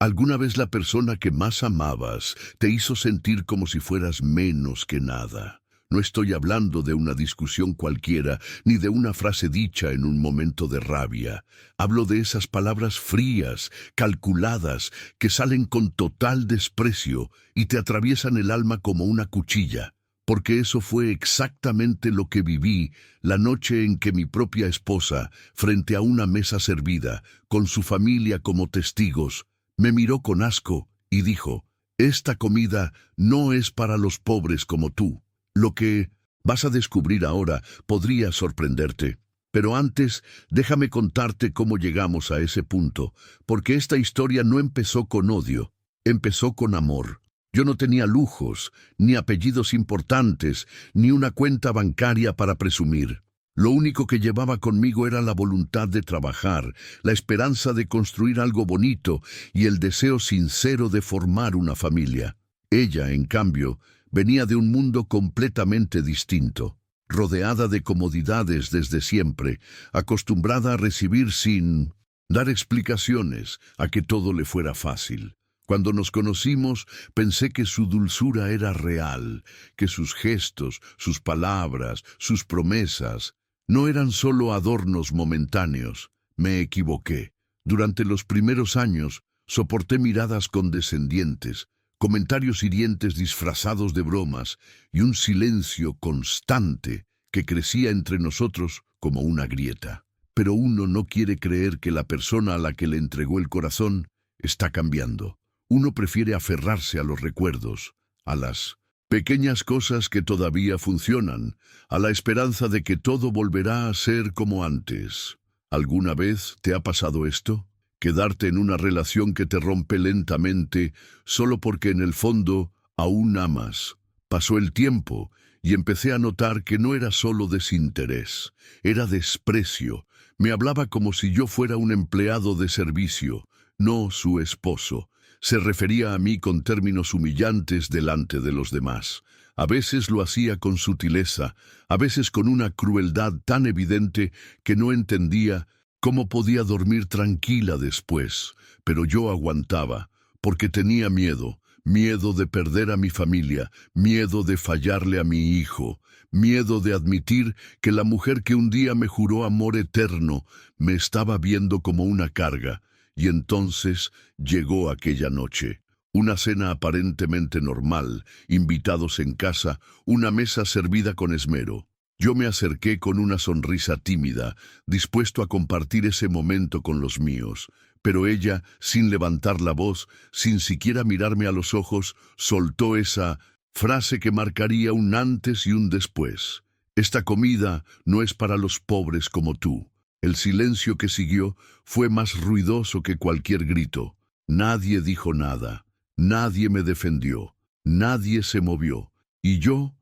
¿Alguna vez la persona que más amabas te hizo sentir como si fueras menos que nada? No estoy hablando de una discusión cualquiera, ni de una frase dicha en un momento de rabia. Hablo de esas palabras frías, calculadas, que salen con total desprecio y te atraviesan el alma como una cuchilla. Porque eso fue exactamente lo que viví la noche en que mi propia esposa, frente a una mesa servida, con su familia como testigos, me miró con asco y dijo: «Esta comida no es para los pobres como tú». Lo que vas a descubrir ahora podría sorprenderte. Pero antes, déjame contarte cómo llegamos a ese punto, porque esta historia no empezó con odio, empezó con amor. Yo no tenía lujos, ni apellidos importantes, ni una cuenta bancaria para presumir. Lo único que llevaba conmigo era la voluntad de trabajar, la esperanza de construir algo bonito y el deseo sincero de formar una familia. Ella, en cambio, venía de un mundo completamente distinto, rodeada de comodidades desde siempre, acostumbrada a recibir sin dar explicaciones, a que todo le fuera fácil. Cuando nos conocimos, pensé que su dulzura era real, que sus gestos, sus palabras, sus promesas no eran solo adornos momentáneos. Me equivoqué. Durante los primeros años, soporté miradas condescendientes, comentarios hirientes disfrazados de bromas y un silencio constante que crecía entre nosotros como una grieta. Pero uno no quiere creer que la persona a la que le entregó el corazón está cambiando. Uno prefiere aferrarse a los recuerdos, a las pequeñas cosas que todavía funcionan, a la esperanza de que todo volverá a ser como antes. ¿Alguna vez te ha pasado esto? Quedarte en una relación que te rompe lentamente solo porque en el fondo aún amas. Pasó el tiempo y empecé a notar que no era solo desinterés, era desprecio. Me hablaba como si yo fuera un empleado de servicio, no su esposo. Se refería a mí con términos humillantes delante de los demás. A veces lo hacía con sutileza, a veces con una crueldad tan evidente que no entendía cómo podía dormir tranquila después. Pero yo aguantaba, porque tenía miedo, miedo de perder a mi familia, miedo de fallarle a mi hijo, miedo de admitir que la mujer que un día me juró amor eterno me estaba viendo como una carga. Y entonces llegó aquella noche. Una cena aparentemente normal, invitados en casa, una mesa servida con esmero. Yo me acerqué con una sonrisa tímida, dispuesto a compartir ese momento con los míos. Pero ella, sin levantar la voz, sin siquiera mirarme a los ojos, soltó esa frase que marcaría un antes y un después. «Esta comida no es para los pobres como tú». El silencio que siguió fue más ruidoso que cualquier grito. Nadie dijo nada, nadie me defendió, nadie se movió. Y yo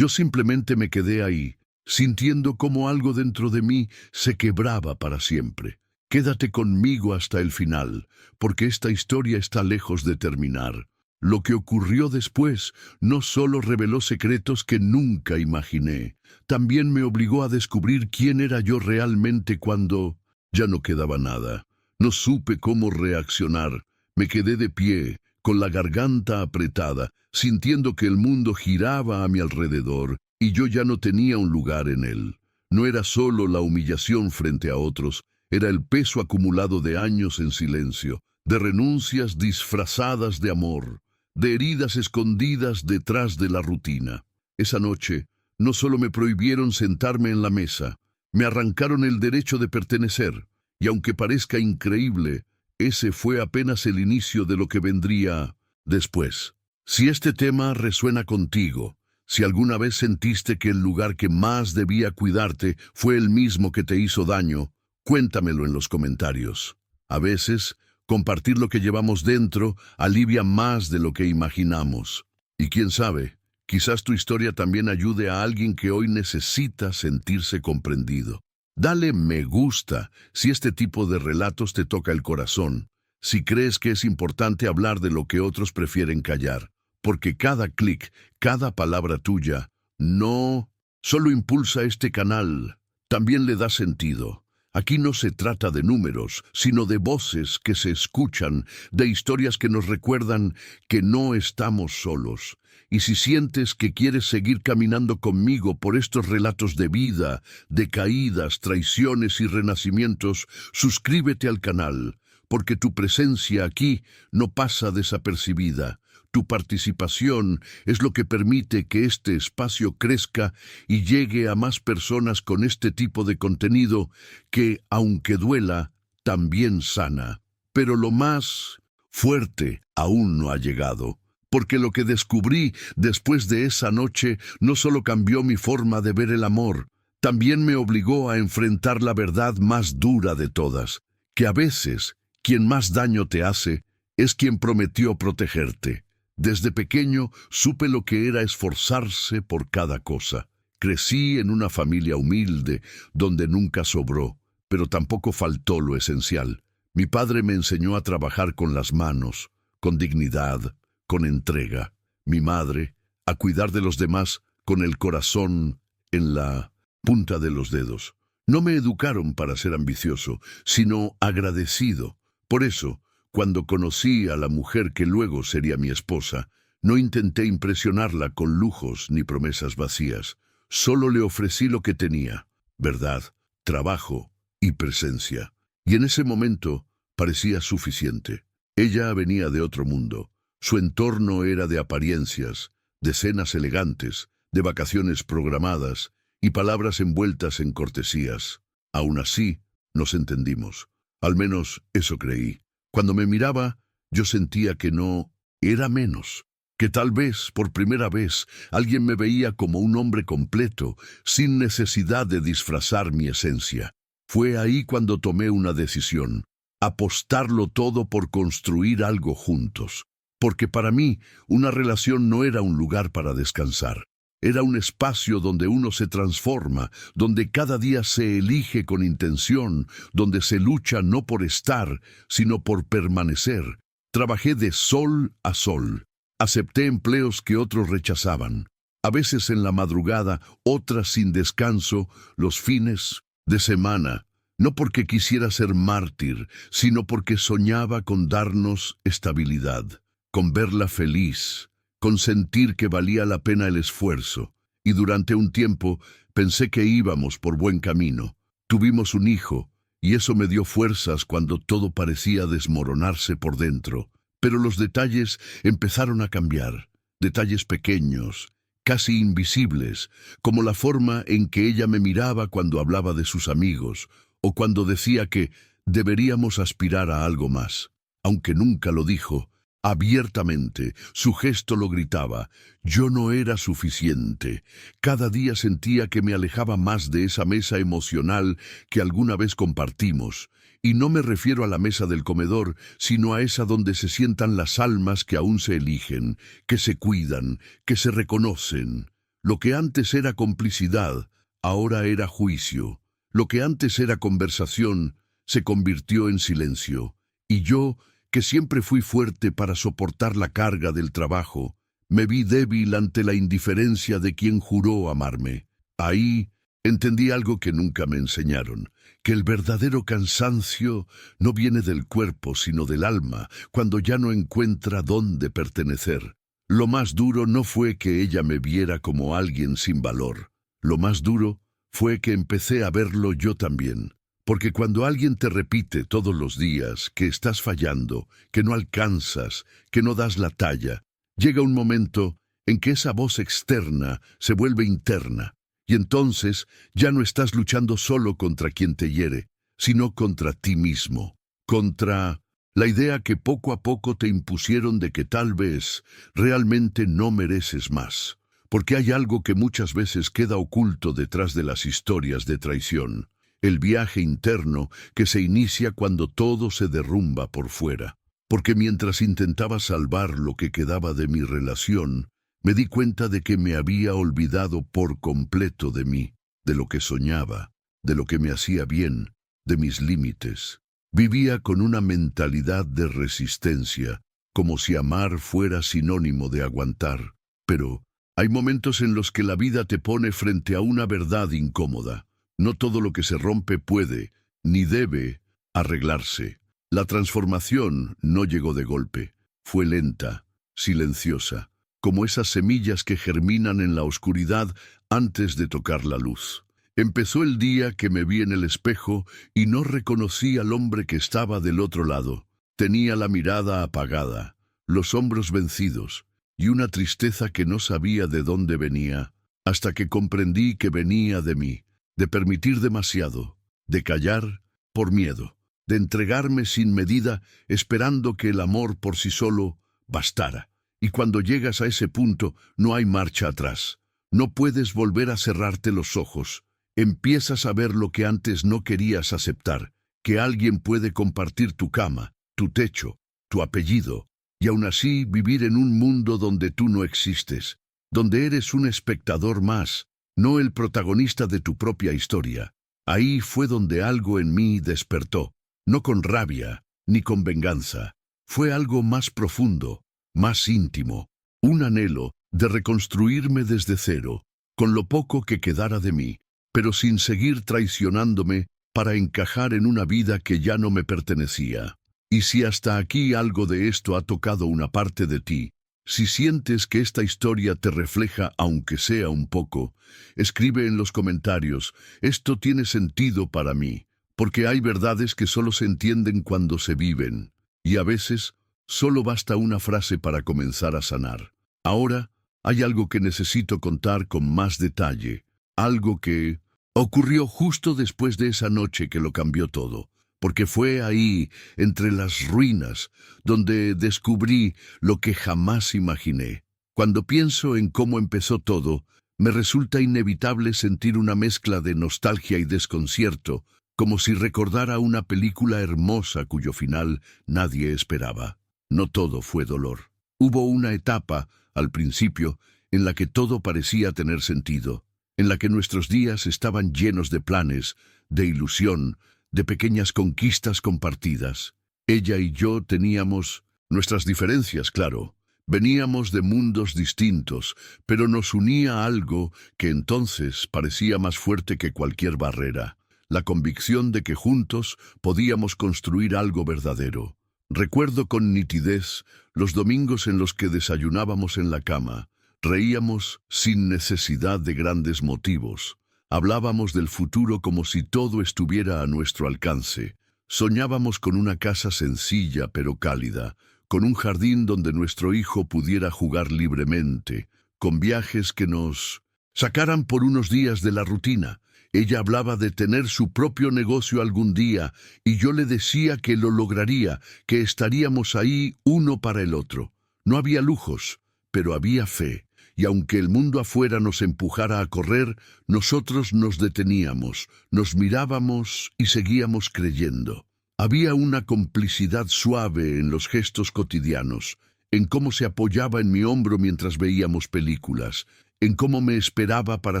simplemente me quedé ahí, sintiendo como algo dentro de mí se quebraba para siempre. Quédate conmigo hasta el final, porque esta historia está lejos de terminar. Lo que ocurrió después no solo reveló secretos que nunca imaginé, también me obligó a descubrir quién era yo realmente cuando ya no quedaba nada. No supe cómo reaccionar. Me quedé de pie, con la garganta apretada, sintiendo que el mundo giraba a mi alrededor y yo ya no tenía un lugar en él. No era solo la humillación frente a otros, era el peso acumulado de años en silencio, de renuncias disfrazadas de amor, de heridas escondidas detrás de la rutina. Esa noche, no solo me prohibieron sentarme en la mesa, me arrancaron el derecho de pertenecer, y aunque parezca increíble, ese fue apenas el inicio de lo que vendría después. Si este tema resuena contigo, si alguna vez sentiste que el lugar que más debía cuidarte fue el mismo que te hizo daño, cuéntamelo en los comentarios. A veces, compartir lo que llevamos dentro alivia más de lo que imaginamos. Y quién sabe, quizás tu historia también ayude a alguien que hoy necesita sentirse comprendido. Dale me gusta si este tipo de relatos te toca el corazón, si crees que es importante hablar de lo que otros prefieren callar, porque cada clic, cada palabra tuya, no solo impulsa este canal, también le da sentido. Aquí no se trata de números, sino de voces que se escuchan, de historias que nos recuerdan que no estamos solos. Y si sientes que quieres seguir caminando conmigo por estos relatos de vida, de caídas, traiciones y renacimientos, suscríbete al canal, porque tu presencia aquí no pasa desapercibida. Tu participación es lo que permite que este espacio crezca y llegue a más personas con este tipo de contenido que, aunque duela, también sana. Pero lo más fuerte aún no ha llegado, porque lo que descubrí después de esa noche no solo cambió mi forma de ver el amor, también me obligó a enfrentar la verdad más dura de todas, que a veces quien más daño te hace es quien prometió protegerte. Desde pequeño supe lo que era esforzarse por cada cosa. Crecí en una familia humilde, donde nunca sobró, pero tampoco faltó lo esencial. Mi padre me enseñó a trabajar con las manos, con dignidad, con entrega. Mi madre, a cuidar de los demás con el corazón en la punta de los dedos. No me educaron para ser ambicioso, sino agradecido. Por eso, cuando conocí a la mujer que luego sería mi esposa, no intenté impresionarla con lujos ni promesas vacías. Solo le ofrecí lo que tenía: verdad, trabajo y presencia. Y en ese momento parecía suficiente. Ella venía de otro mundo. Su entorno era de apariencias, de cenas elegantes, de vacaciones programadas y palabras envueltas en cortesías. Aún así, nos entendimos. Al menos eso creí. Cuando me miraba, yo sentía que no era menos, que tal vez, por primera vez, alguien me veía como un hombre completo, sin necesidad de disfrazar mi esencia. Fue ahí cuando tomé una decisión: apostarlo todo por construir algo juntos. Porque para mí, una relación no era un lugar para descansar. Era un espacio donde uno se transforma, donde cada día se elige con intención, donde se lucha no por estar, sino por permanecer. Trabajé de sol a sol. Acepté empleos que otros rechazaban. A veces en la madrugada, otras sin descanso, los fines de semana. No porque quisiera ser mártir, sino porque soñaba con darnos estabilidad, con verla feliz, con sentir que valía la pena el esfuerzo. Y durante un tiempo pensé que íbamos por buen camino. Tuvimos un hijo, y eso me dio fuerzas cuando todo parecía desmoronarse por dentro. Pero los detalles empezaron a cambiar. Detalles pequeños, casi invisibles, como la forma en que ella me miraba cuando hablaba de sus amigos, o cuando decía que deberíamos aspirar a algo más. Aunque nunca lo dijo abiertamente, su gesto lo gritaba. Yo no era suficiente. Cada día sentía que me alejaba más de esa mesa emocional que alguna vez compartimos. Y no me refiero a la mesa del comedor, sino a esa donde se sientan las almas que aún se eligen, que se cuidan, que se reconocen. Lo que antes era complicidad, ahora era juicio. Lo que antes era conversación, se convirtió en silencio. Y yo, que siempre fui fuerte para soportar la carga del trabajo, me vi débil ante la indiferencia de quien juró amarme. Ahí entendí algo que nunca me enseñaron, que el verdadero cansancio no viene del cuerpo sino del alma, cuando ya no encuentra dónde pertenecer. Lo más duro no fue que ella me viera como alguien sin valor. Lo más duro fue que empecé a verlo yo también. Porque cuando alguien te repite todos los días que estás fallando, que no alcanzas, que no das la talla, llega un momento en que esa voz externa se vuelve interna, y entonces ya no estás luchando solo contra quien te hiere, sino contra ti mismo, contra la idea que poco a poco te impusieron de que tal vez realmente no mereces más. Porque hay algo que muchas veces queda oculto detrás de las historias de traición. El viaje interno que se inicia cuando todo se derrumba por fuera. Porque mientras intentaba salvar lo que quedaba de mi relación, me di cuenta de que me había olvidado por completo de mí, de lo que soñaba, de lo que me hacía bien, de mis límites. Vivía con una mentalidad de resistencia, como si amar fuera sinónimo de aguantar. Pero hay momentos en los que la vida te pone frente a una verdad incómoda. No todo lo que se rompe puede, ni debe arreglarse. La transformación no llegó de golpe, fue lenta, silenciosa, como esas semillas que germinan en la oscuridad antes de tocar la luz. Empezó el día que me vi en el espejo y no reconocí al hombre que estaba del otro lado. Tenía la mirada apagada, los hombros vencidos y una tristeza que no sabía de dónde venía, hasta que comprendí que venía de mí, de permitir demasiado, de callar por miedo, de entregarme sin medida esperando que el amor por sí solo bastara. Y cuando llegas a ese punto no hay marcha atrás. No puedes volver a cerrarte los ojos. Empiezas a ver lo que antes no querías aceptar, que alguien puede compartir tu cama, tu techo, tu apellido, y aún así vivir en un mundo donde tú no existes, donde eres un espectador más, no el protagonista de tu propia historia. Ahí fue donde algo en mí despertó, no con rabia, ni con venganza. Fue algo más profundo, más íntimo, un anhelo de reconstruirme desde cero, con lo poco que quedara de mí, pero sin seguir traicionándome para encajar en una vida que ya no me pertenecía. Y si hasta aquí algo de esto ha tocado una parte de ti, si sientes que esta historia te refleja aunque sea un poco, escribe en los comentarios, esto tiene sentido para mí, porque hay verdades que solo se entienden cuando se viven, y a veces solo basta una frase para comenzar a sanar. Ahora, hay algo que necesito contar con más detalle, algo que ocurrió justo después de esa noche que lo cambió todo, porque fue ahí, entre las ruinas, donde descubrí lo que jamás imaginé. Cuando pienso en cómo empezó todo, me resulta inevitable sentir una mezcla de nostalgia y desconcierto, como si recordara una película hermosa cuyo final nadie esperaba. No todo fue dolor. Hubo una etapa, al principio, en la que todo parecía tener sentido, en la que nuestros días estaban llenos de planes, de ilusión, de pequeñas conquistas compartidas. Ella y yo teníamos nuestras diferencias, claro. Veníamos de mundos distintos, pero nos unía algo que entonces parecía más fuerte que cualquier barrera, la convicción de que juntos podíamos construir algo verdadero. Recuerdo con nitidez los domingos en los que desayunábamos en la cama, reíamos sin necesidad de grandes motivos. Hablábamos del futuro como si todo estuviera a nuestro alcance. Soñábamos con una casa sencilla pero cálida, con un jardín donde nuestro hijo pudiera jugar libremente, con viajes que nos sacaran por unos días de la rutina. Ella hablaba de tener su propio negocio algún día, y yo le decía que lo lograría, que estaríamos ahí uno para el otro. No había lujos, pero había fe. Y aunque el mundo afuera nos empujara a correr, nosotros nos deteníamos, nos mirábamos y seguíamos creyendo. Había una complicidad suave en los gestos cotidianos, en cómo se apoyaba en mi hombro mientras veíamos películas, en cómo me esperaba para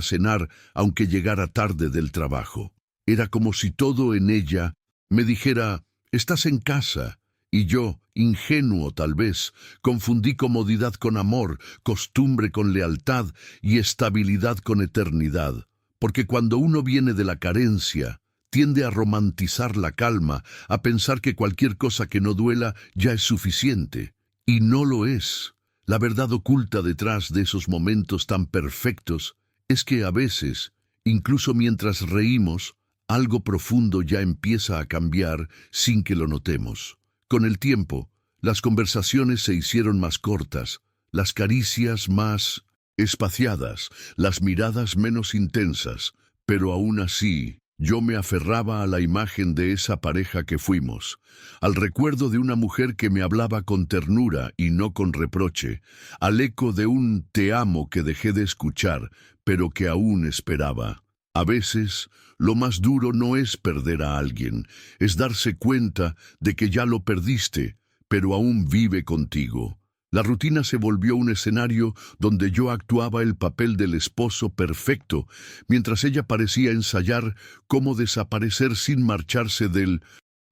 cenar aunque llegara tarde del trabajo. Era como si todo en ella me dijera, «Estás en casa». Y yo, ingenuo tal vez, confundí comodidad con amor, costumbre con lealtad y estabilidad con eternidad. Porque cuando uno viene de la carencia, tiende a romantizar la calma, a pensar que cualquier cosa que no duela ya es suficiente. Y no lo es. La verdad oculta detrás de esos momentos tan perfectos es que a veces, incluso mientras reímos, algo profundo ya empieza a cambiar sin que lo notemos. Con el tiempo, las conversaciones se hicieron más cortas, las caricias más espaciadas, las miradas menos intensas, pero aún así, yo me aferraba a la imagen de esa pareja que fuimos, al recuerdo de una mujer que me hablaba con ternura y no con reproche, al eco de un te amo que dejé de escuchar, pero que aún esperaba. A veces, lo más duro no es perder a alguien, es darse cuenta de que ya lo perdiste, pero aún vive contigo. La rutina se volvió un escenario donde yo actuaba el papel del esposo perfecto, mientras ella parecía ensayar cómo desaparecer sin marcharse del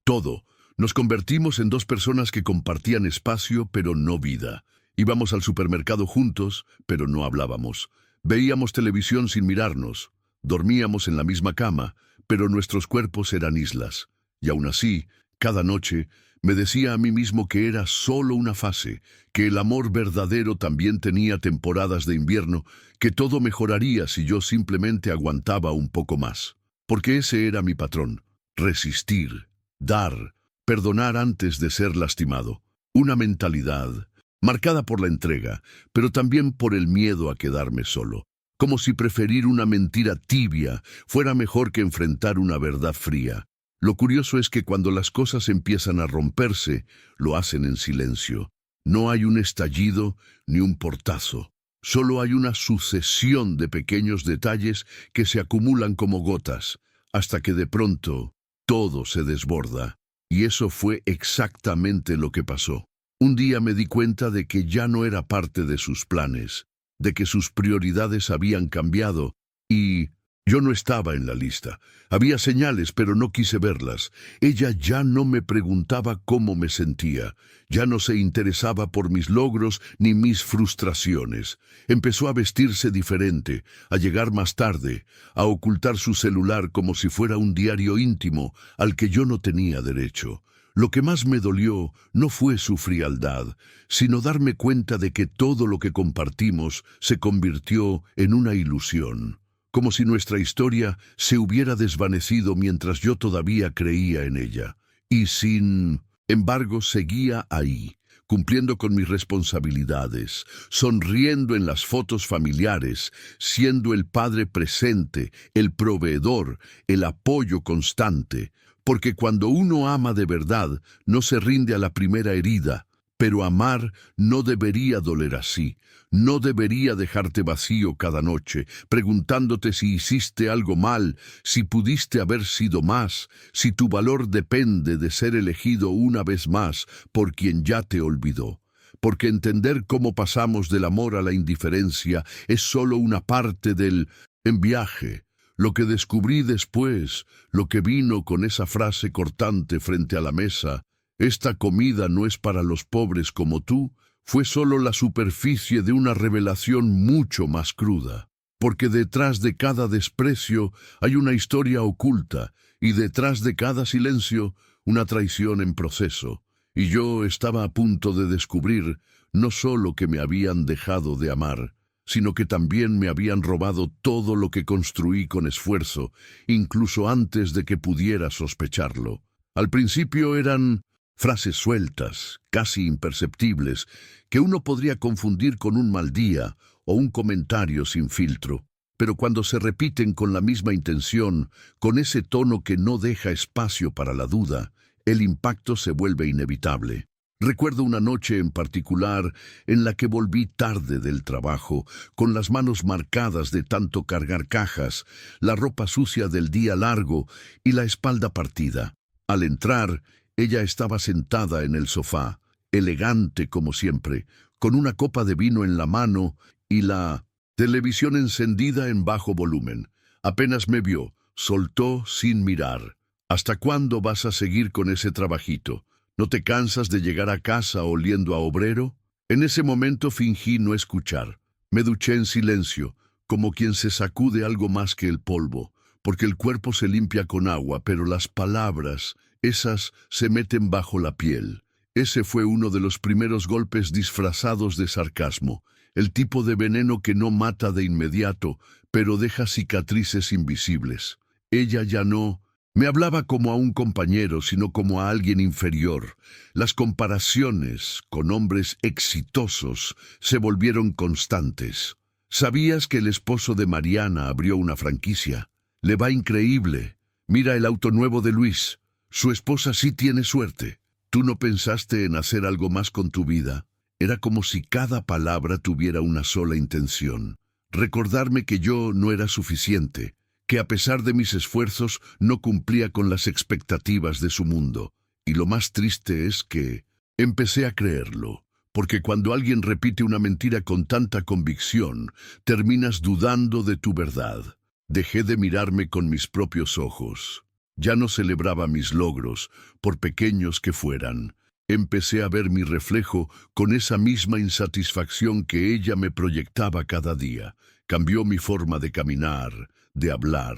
todo. Nos convertimos en dos personas que compartían espacio, pero no vida. Íbamos al supermercado juntos, pero no hablábamos. Veíamos televisión sin mirarnos. Dormíamos en la misma cama, pero nuestros cuerpos eran islas. Y aún así, cada noche, me decía a mí mismo que era solo una fase, que el amor verdadero también tenía temporadas de invierno, que todo mejoraría si yo simplemente aguantaba un poco más. Porque ese era mi patrón: resistir, dar, perdonar antes de ser lastimado. Una mentalidad marcada por la entrega, pero también por el miedo a quedarme solo. Como si preferir una mentira tibia fuera mejor que enfrentar una verdad fría. Lo curioso es que cuando las cosas empiezan a romperse, lo hacen en silencio. No hay un estallido ni un portazo. Solo hay una sucesión de pequeños detalles que se acumulan como gotas, hasta que de pronto todo se desborda. Y eso fue exactamente lo que pasó. Un día me di cuenta de que ya no era parte de sus planes, de que sus prioridades habían cambiado, y yo no estaba en la lista. Había señales, pero no quise verlas. Ella ya no me preguntaba cómo me sentía. Ya no se interesaba por mis logros ni mis frustraciones. Empezó a vestirse diferente, a llegar más tarde, a ocultar su celular como si fuera un diario íntimo al que yo no tenía derecho. Lo que más me dolió no fue su frialdad, sino darme cuenta de que todo lo que compartimos se convirtió en una ilusión. Como si nuestra historia se hubiera desvanecido mientras yo todavía creía en ella. Y sin embargo seguía ahí, cumpliendo con mis responsabilidades, sonriendo en las fotos familiares, siendo el padre presente, el proveedor, el apoyo constante. Porque cuando uno ama de verdad, no se rinde a la primera herida. Pero amar no debería doler así. No debería dejarte vacío cada noche, preguntándote si hiciste algo mal, si pudiste haber sido más, si tu valor depende de ser elegido una vez más por quien ya te olvidó. Porque entender cómo pasamos del amor a la indiferencia es solo una parte del viaje. Lo que descubrí después, lo que vino con esa frase cortante frente a la mesa: «Esta comida no es para los pobres como tú», fue solo la superficie de una revelación mucho más cruda. Porque detrás de cada desprecio hay una historia oculta, y detrás de cada silencio, una traición en proceso. Y yo estaba a punto de descubrir no solo que me habían dejado de amar, sino que también me habían robado todo lo que construí con esfuerzo, incluso antes de que pudiera sospecharlo. Al principio eran frases sueltas, casi imperceptibles, que uno podría confundir con un mal día o un comentario sin filtro. Pero cuando se repiten con la misma intención, con ese tono que no deja espacio para la duda, el impacto se vuelve inevitable. Recuerdo una noche en particular en la que volví tarde del trabajo, con las manos marcadas de tanto cargar cajas, la ropa sucia del día largo y la espalda partida. Al entrar, ella estaba sentada en el sofá, elegante como siempre, con una copa de vino en la mano y la televisión encendida en bajo volumen. Apenas me vio, soltó sin mirar. «¿Hasta cuándo vas a seguir con ese trabajito? ¿No te cansas de llegar a casa oliendo a obrero?» En ese momento fingí no escuchar. Me duché en silencio, como quien se sacude algo más que el polvo, porque el cuerpo se limpia con agua, pero las palabras, esas se meten bajo la piel. Ese fue uno de los primeros golpes disfrazados de sarcasmo, el tipo de veneno que no mata de inmediato, pero deja cicatrices invisibles. Ella ya no me hablaba como a un compañero, sino como a alguien inferior. Las comparaciones con hombres exitosos se volvieron constantes. «¿Sabías que el esposo de Mariana abrió una franquicia? Le va increíble. Mira el auto nuevo de Luis. Su esposa sí tiene suerte. ¿Tú no pensaste en hacer algo más con tu vida?» Era como si cada palabra tuviera una sola intención: recordarme que yo no era suficiente, que a pesar de mis esfuerzos no cumplía con las expectativas de su mundo. Y lo más triste es que empecé a creerlo, porque cuando alguien repite una mentira con tanta convicción, terminas dudando de tu verdad. Dejé de mirarme con mis propios ojos. Ya no celebraba mis logros, por pequeños que fueran. Empecé a ver mi reflejo con esa misma insatisfacción que ella me proyectaba cada día. Cambió mi forma de caminar, de hablar,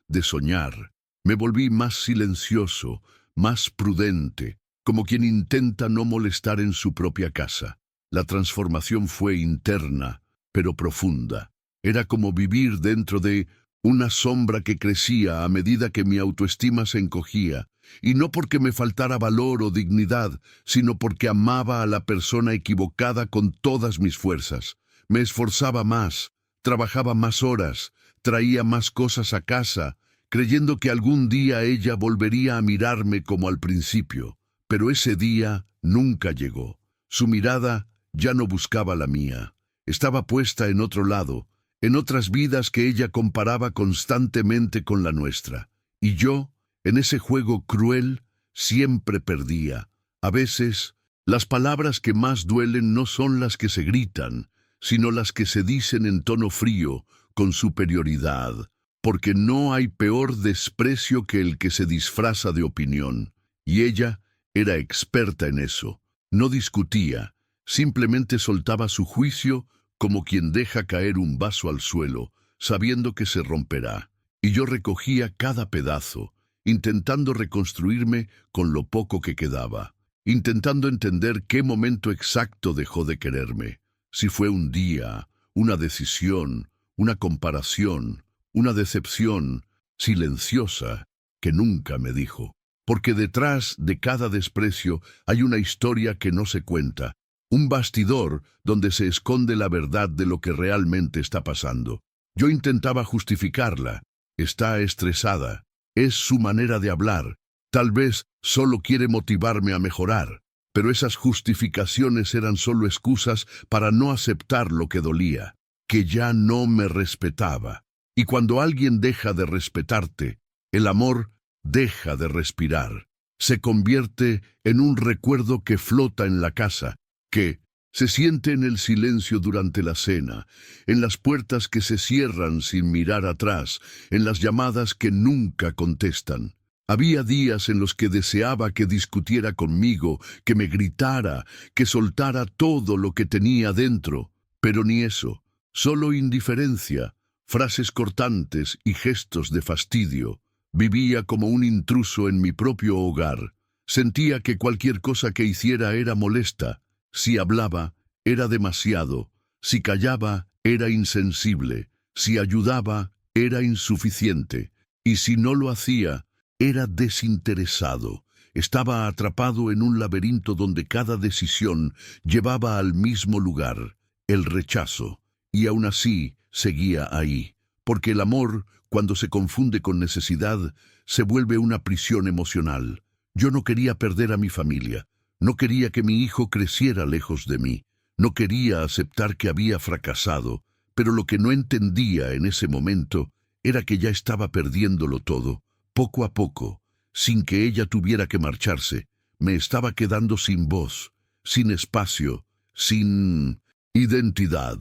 de soñar. Me volví más silencioso, más prudente, como quien intenta no molestar en su propia casa. La transformación fue interna, pero profunda. Era como vivir dentro de una sombra que crecía a medida que mi autoestima se encogía, y no porque me faltara valor o dignidad, sino porque amaba a la persona equivocada con todas mis fuerzas. Me esforzaba más, trabajaba más horas, traía más cosas a casa, creyendo que algún día ella volvería a mirarme como al principio. Pero ese día nunca llegó. Su mirada ya no buscaba la mía. Estaba puesta en otro lado, en otras vidas que ella comparaba constantemente con la nuestra. Y yo, en ese juego cruel, siempre perdía. A veces, las palabras que más duelen no son las que se gritan, sino las que se dicen en tono frío, con superioridad, porque no hay peor desprecio que el que se disfraza de opinión. Y ella era experta en eso. No discutía, simplemente soltaba su juicio como quien deja caer un vaso al suelo, sabiendo que se romperá. Y yo recogía cada pedazo, intentando reconstruirme con lo poco que quedaba, intentando entender qué momento exacto dejó de quererme. Si fue un día, una decisión, una comparación, una decepción silenciosa que nunca me dijo. Porque detrás de cada desprecio hay una historia que no se cuenta, un bastidor donde se esconde la verdad de lo que realmente está pasando. Yo intentaba justificarla. Está estresada. Es su manera de hablar. Tal vez solo quiere motivarme a mejorar. Pero esas justificaciones eran solo excusas para no aceptar lo que dolía, que ya no me respetaba. Y cuando alguien deja de respetarte, el amor deja de respirar. Se convierte en un recuerdo que flota en la casa, que se siente en el silencio durante la cena, en las puertas que se cierran sin mirar atrás, en las llamadas que nunca contestan. Había días en los que deseaba que discutiera conmigo, que me gritara, que soltara todo lo que tenía dentro, pero ni eso, solo indiferencia, frases cortantes y gestos de fastidio. Vivía como un intruso en mi propio hogar. Sentía que cualquier cosa que hiciera era molesta. Si hablaba, era demasiado. Si callaba, era insensible. Si ayudaba, era insuficiente. Y si no lo hacía, era desinteresado. Estaba atrapado en un laberinto donde cada decisión llevaba al mismo lugar, el rechazo. Y aún así, seguía ahí. Porque el amor, cuando se confunde con necesidad, se vuelve una prisión emocional. Yo no quería perder a mi familia. No quería que mi hijo creciera lejos de mí. No quería aceptar que había fracasado. Pero lo que no entendía en ese momento era que ya estaba perdiéndolo todo. Poco a poco, sin que ella tuviera que marcharse, me estaba quedando sin voz, sin espacio, sin identidad.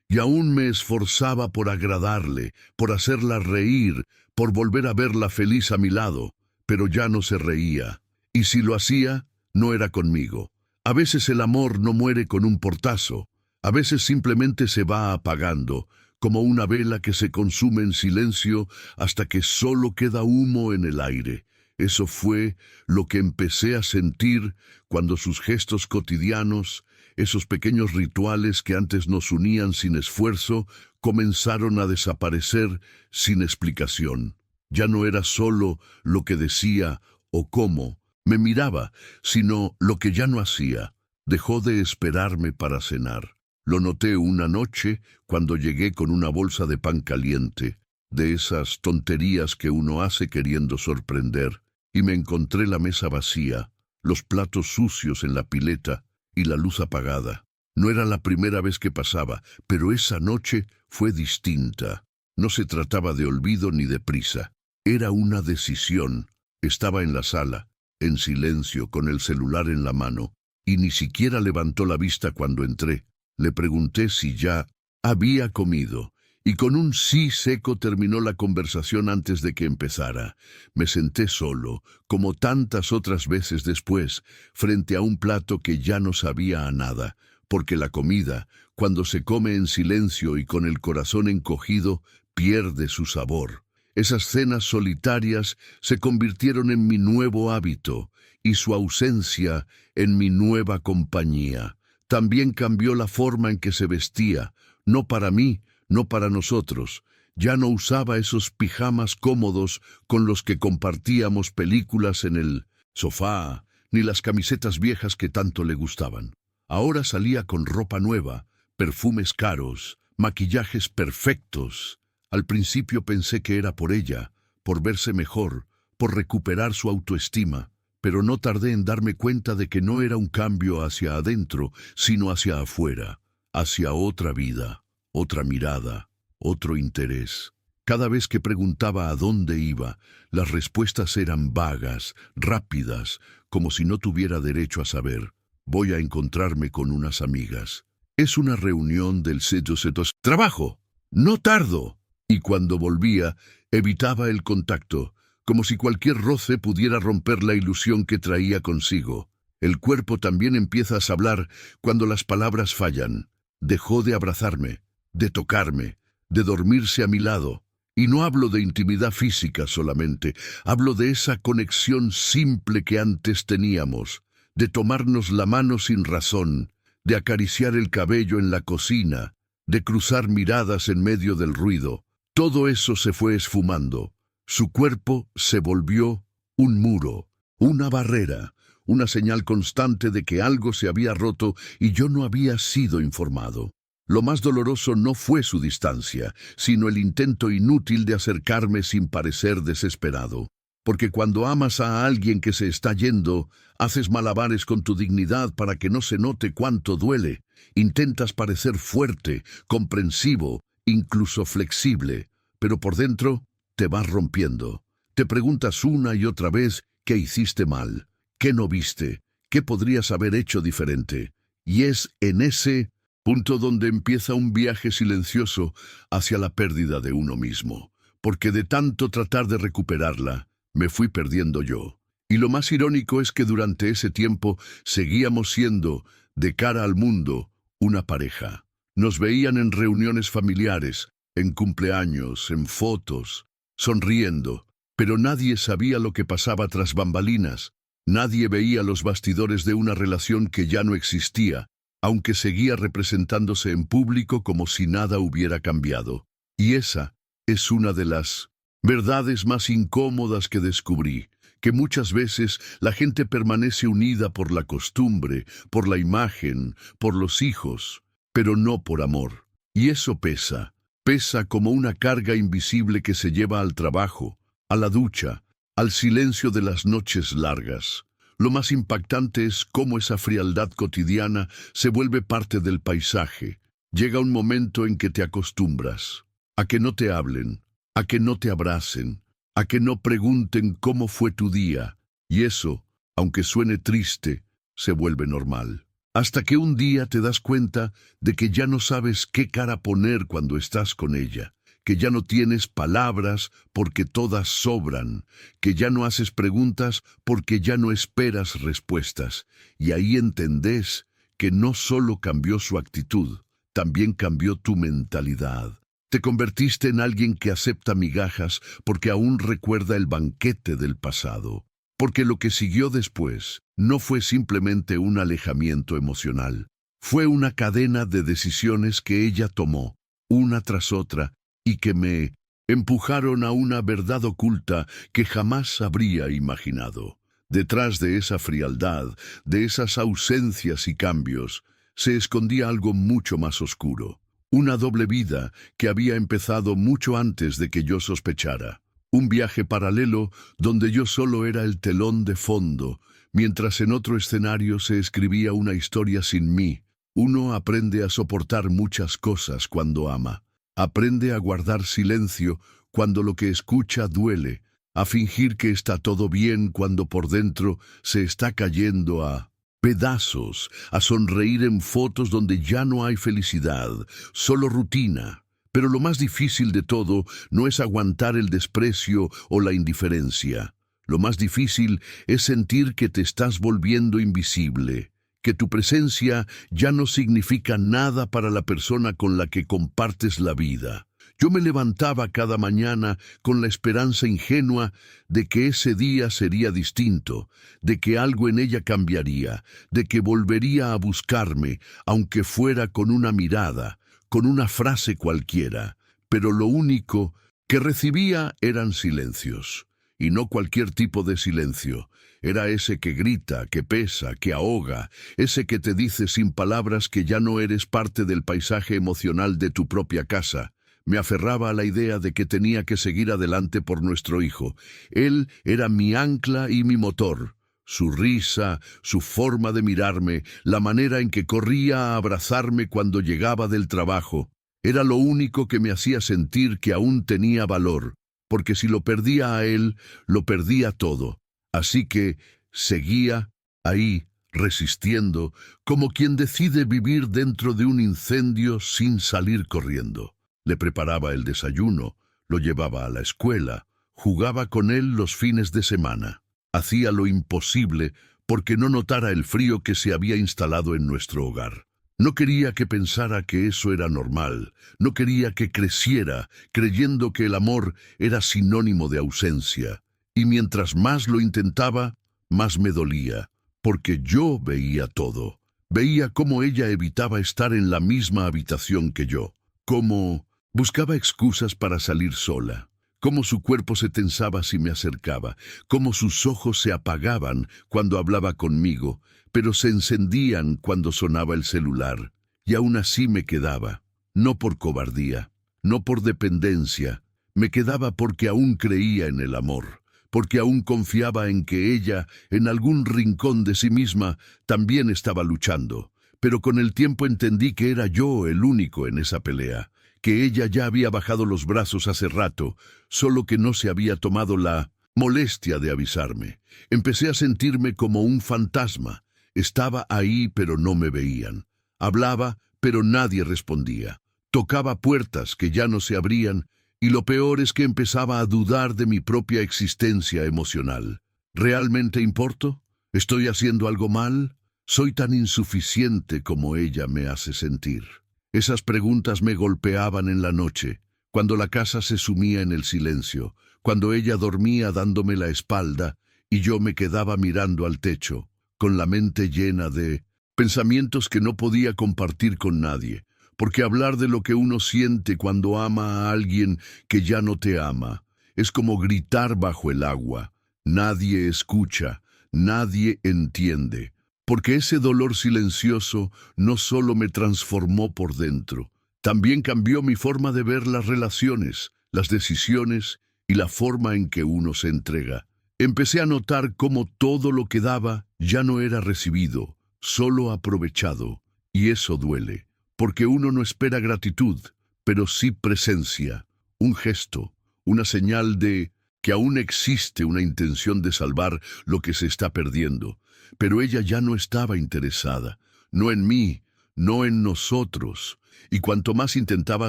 Y aún me esforzaba por agradarle, por hacerla reír, por volver a verla feliz a mi lado, pero ya no se reía. Y si lo hacía, no era conmigo. A veces el amor no muere con un portazo, a veces simplemente se va apagando, como una vela que se consume en silencio hasta que solo queda humo en el aire. Eso fue lo que empecé a sentir cuando sus gestos cotidianos, esos pequeños rituales que antes nos unían sin esfuerzo, comenzaron a desaparecer sin explicación. Ya no era solo lo que decía o cómo me miraba, sino lo que ya no hacía. Dejó de esperarme para cenar. Lo noté una noche cuando llegué con una bolsa de pan caliente, de esas tonterías que uno hace queriendo sorprender, y me encontré la mesa vacía, los platos sucios en la pileta y la luz apagada. No era la primera vez que pasaba, pero esa noche fue distinta. No se trataba de olvido ni de prisa. Era una decisión. Estaba en la sala, en silencio, con el celular en la mano, y ni siquiera levantó la vista cuando entré. Le pregunté si ya había comido, y con un sí seco terminó la conversación antes de que empezara. Me senté solo, como tantas otras veces después, frente a un plato que ya no sabía a nada, porque la comida, cuando se come en silencio y con el corazón encogido, pierde su sabor. Esas cenas solitarias se convirtieron en mi nuevo hábito y su ausencia en mi nueva compañía. También cambió la forma en que se vestía, no para mí, no para nosotros. Ya no usaba esos pijamas cómodos con los que compartíamos películas en el sofá, ni las camisetas viejas que tanto le gustaban. Ahora salía con ropa nueva, perfumes caros, maquillajes perfectos. Al principio pensé que era por ella, por verse mejor, por recuperar su autoestima, pero no tardé en darme cuenta de que no era un cambio hacia adentro, sino hacia afuera, hacia otra vida, otra mirada, otro interés. Cada vez que preguntaba a dónde iba, las respuestas eran vagas, rápidas, como si no tuviera derecho a saber. Voy a encontrarme con unas amigas. Es una reunión del C2C2. ¡Trabajo! ¡No tardo! Y cuando volvía, evitaba el contacto, como si cualquier roce pudiera romper la ilusión que traía consigo. El cuerpo también empieza a hablar cuando las palabras fallan. Dejó de abrazarme, de tocarme, de dormirse a mi lado. Y no hablo de intimidad física solamente, hablo de esa conexión simple que antes teníamos, de tomarnos la mano sin razón, de acariciar el cabello en la cocina, de cruzar miradas en medio del ruido. Todo eso se fue esfumando. Su cuerpo se volvió un muro, una barrera, una señal constante de que algo se había roto y yo no había sido informado. Lo más doloroso no fue su distancia, sino el intento inútil de acercarme sin parecer desesperado. Porque cuando amas a alguien que se está yendo, haces malabares con tu dignidad para que no se note cuánto duele. Intentas parecer fuerte, comprensivo, incluso flexible, pero por dentro te vas rompiendo. Te preguntas una y otra vez qué hiciste mal, qué no viste, qué podrías haber hecho diferente. Y es en ese punto donde empieza un viaje silencioso hacia la pérdida de uno mismo, porque de tanto tratar de recuperarla, me fui perdiendo yo. Y lo más irónico es que durante ese tiempo seguíamos siendo, de cara al mundo, una pareja. Nos veían en reuniones familiares, en cumpleaños, en fotos, sonriendo, pero nadie sabía lo que pasaba tras bambalinas. Nadie veía los bastidores de una relación que ya no existía, aunque seguía representándose en público como si nada hubiera cambiado. Y esa es una de las verdades más incómodas que descubrí, que muchas veces la gente permanece unida por la costumbre, por la imagen, por los hijos, pero no por amor. Y eso pesa, pesa como una carga invisible que se lleva al trabajo, a la ducha, al silencio de las noches largas. Lo más impactante es cómo esa frialdad cotidiana se vuelve parte del paisaje. Llega un momento en que te acostumbras a que no te hablen, a que no te abracen, a que no pregunten cómo fue tu día. Y eso, aunque suene triste, se vuelve normal. Hasta que un día te das cuenta de que ya no sabes qué cara poner cuando estás con ella, que ya no tienes palabras porque todas sobran, que ya no haces preguntas porque ya no esperas respuestas. Y ahí entendés que no solo cambió su actitud, también cambió tu mentalidad. Te convertiste en alguien que acepta migajas porque aún recuerda el banquete del pasado. Porque lo que siguió después no fue simplemente un alejamiento emocional. Fue una cadena de decisiones que ella tomó, una tras otra, y que me empujaron a una verdad oculta que jamás habría imaginado. Detrás de esa frialdad, de esas ausencias y cambios, se escondía algo mucho más oscuro. Una doble vida que había empezado mucho antes de que yo sospechara. Un viaje paralelo donde yo solo era el telón de fondo, mientras en otro escenario se escribía una historia sin mí. Uno aprende a soportar muchas cosas cuando ama. Aprende a guardar silencio cuando lo que escucha duele, a fingir que está todo bien cuando por dentro se está cayendo a pedazos, a sonreír en fotos donde ya no hay felicidad, solo rutina. Pero lo más difícil de todo no es aguantar el desprecio o la indiferencia. Lo más difícil es sentir que te estás volviendo invisible, que tu presencia ya no significa nada para la persona con la que compartes la vida. Yo me levantaba cada mañana con la esperanza ingenua de que ese día sería distinto, de que algo en ella cambiaría, de que volvería a buscarme, aunque fuera con una mirada, con una frase cualquiera. Pero lo único que recibía eran silencios, y no cualquier tipo de silencio. Era ese que grita, que pesa, que ahoga, ese que te dice sin palabras que ya no eres parte del paisaje emocional de tu propia casa. Me aferraba a la idea de que tenía que seguir adelante por nuestro hijo. Él era mi ancla y mi motor. Su risa, su forma de mirarme, la manera en que corría a abrazarme cuando llegaba del trabajo, era lo único que me hacía sentir que aún tenía valor, porque si lo perdía a él, lo perdía todo. Así que seguía ahí, resistiendo, como quien decide vivir dentro de un incendio sin salir corriendo. Le preparaba el desayuno, lo llevaba a la escuela, jugaba con él los fines de semana. Hacía lo imposible porque no notara el frío que se había instalado en nuestro hogar. No quería que pensara que eso era normal, no quería que creciera creyendo que el amor era sinónimo de ausencia. Y mientras más lo intentaba, más me dolía, porque yo veía todo. Veía cómo ella evitaba estar en la misma habitación que yo, cómo buscaba excusas para salir sola, cómo su cuerpo se tensaba si me acercaba, cómo sus ojos se apagaban cuando hablaba conmigo, pero se encendían cuando sonaba el celular, y aún así me quedaba, no por cobardía, no por dependencia, me quedaba porque aún creía en el amor, porque aún confiaba en que ella, en algún rincón de sí misma, también estaba luchando. Pero con el tiempo entendí que era yo el único en esa pelea, que ella ya había bajado los brazos hace rato, solo que no se había tomado la molestia de avisarme. Empecé a sentirme como un fantasma. Estaba ahí, pero no me veían. Hablaba, pero nadie respondía. Tocaba puertas que ya no se abrían, y lo peor es que empezaba a dudar de mi propia existencia emocional. ¿Realmente importo? ¿Estoy haciendo algo mal? ¿Soy tan insuficiente como ella me hace sentir? Esas preguntas me golpeaban en la noche, cuando la casa se sumía en el silencio, cuando ella dormía dándome la espalda y yo me quedaba mirando al techo, con la mente llena de pensamientos que no podía compartir con nadie. Porque hablar de lo que uno siente cuando ama a alguien que ya no te ama es como gritar bajo el agua. Nadie escucha, nadie entiende. Porque ese dolor silencioso no solo me transformó por dentro, también cambió mi forma de ver las relaciones, las decisiones y la forma en que uno se entrega. Empecé a notar cómo todo lo que daba ya no era recibido, solo aprovechado, y eso duele. Porque uno no espera gratitud, pero sí presencia, un gesto, una señal de que aún existe una intención de salvar lo que se está perdiendo. Pero ella ya no estaba interesada, no en mí, no en nosotros, y cuanto más intentaba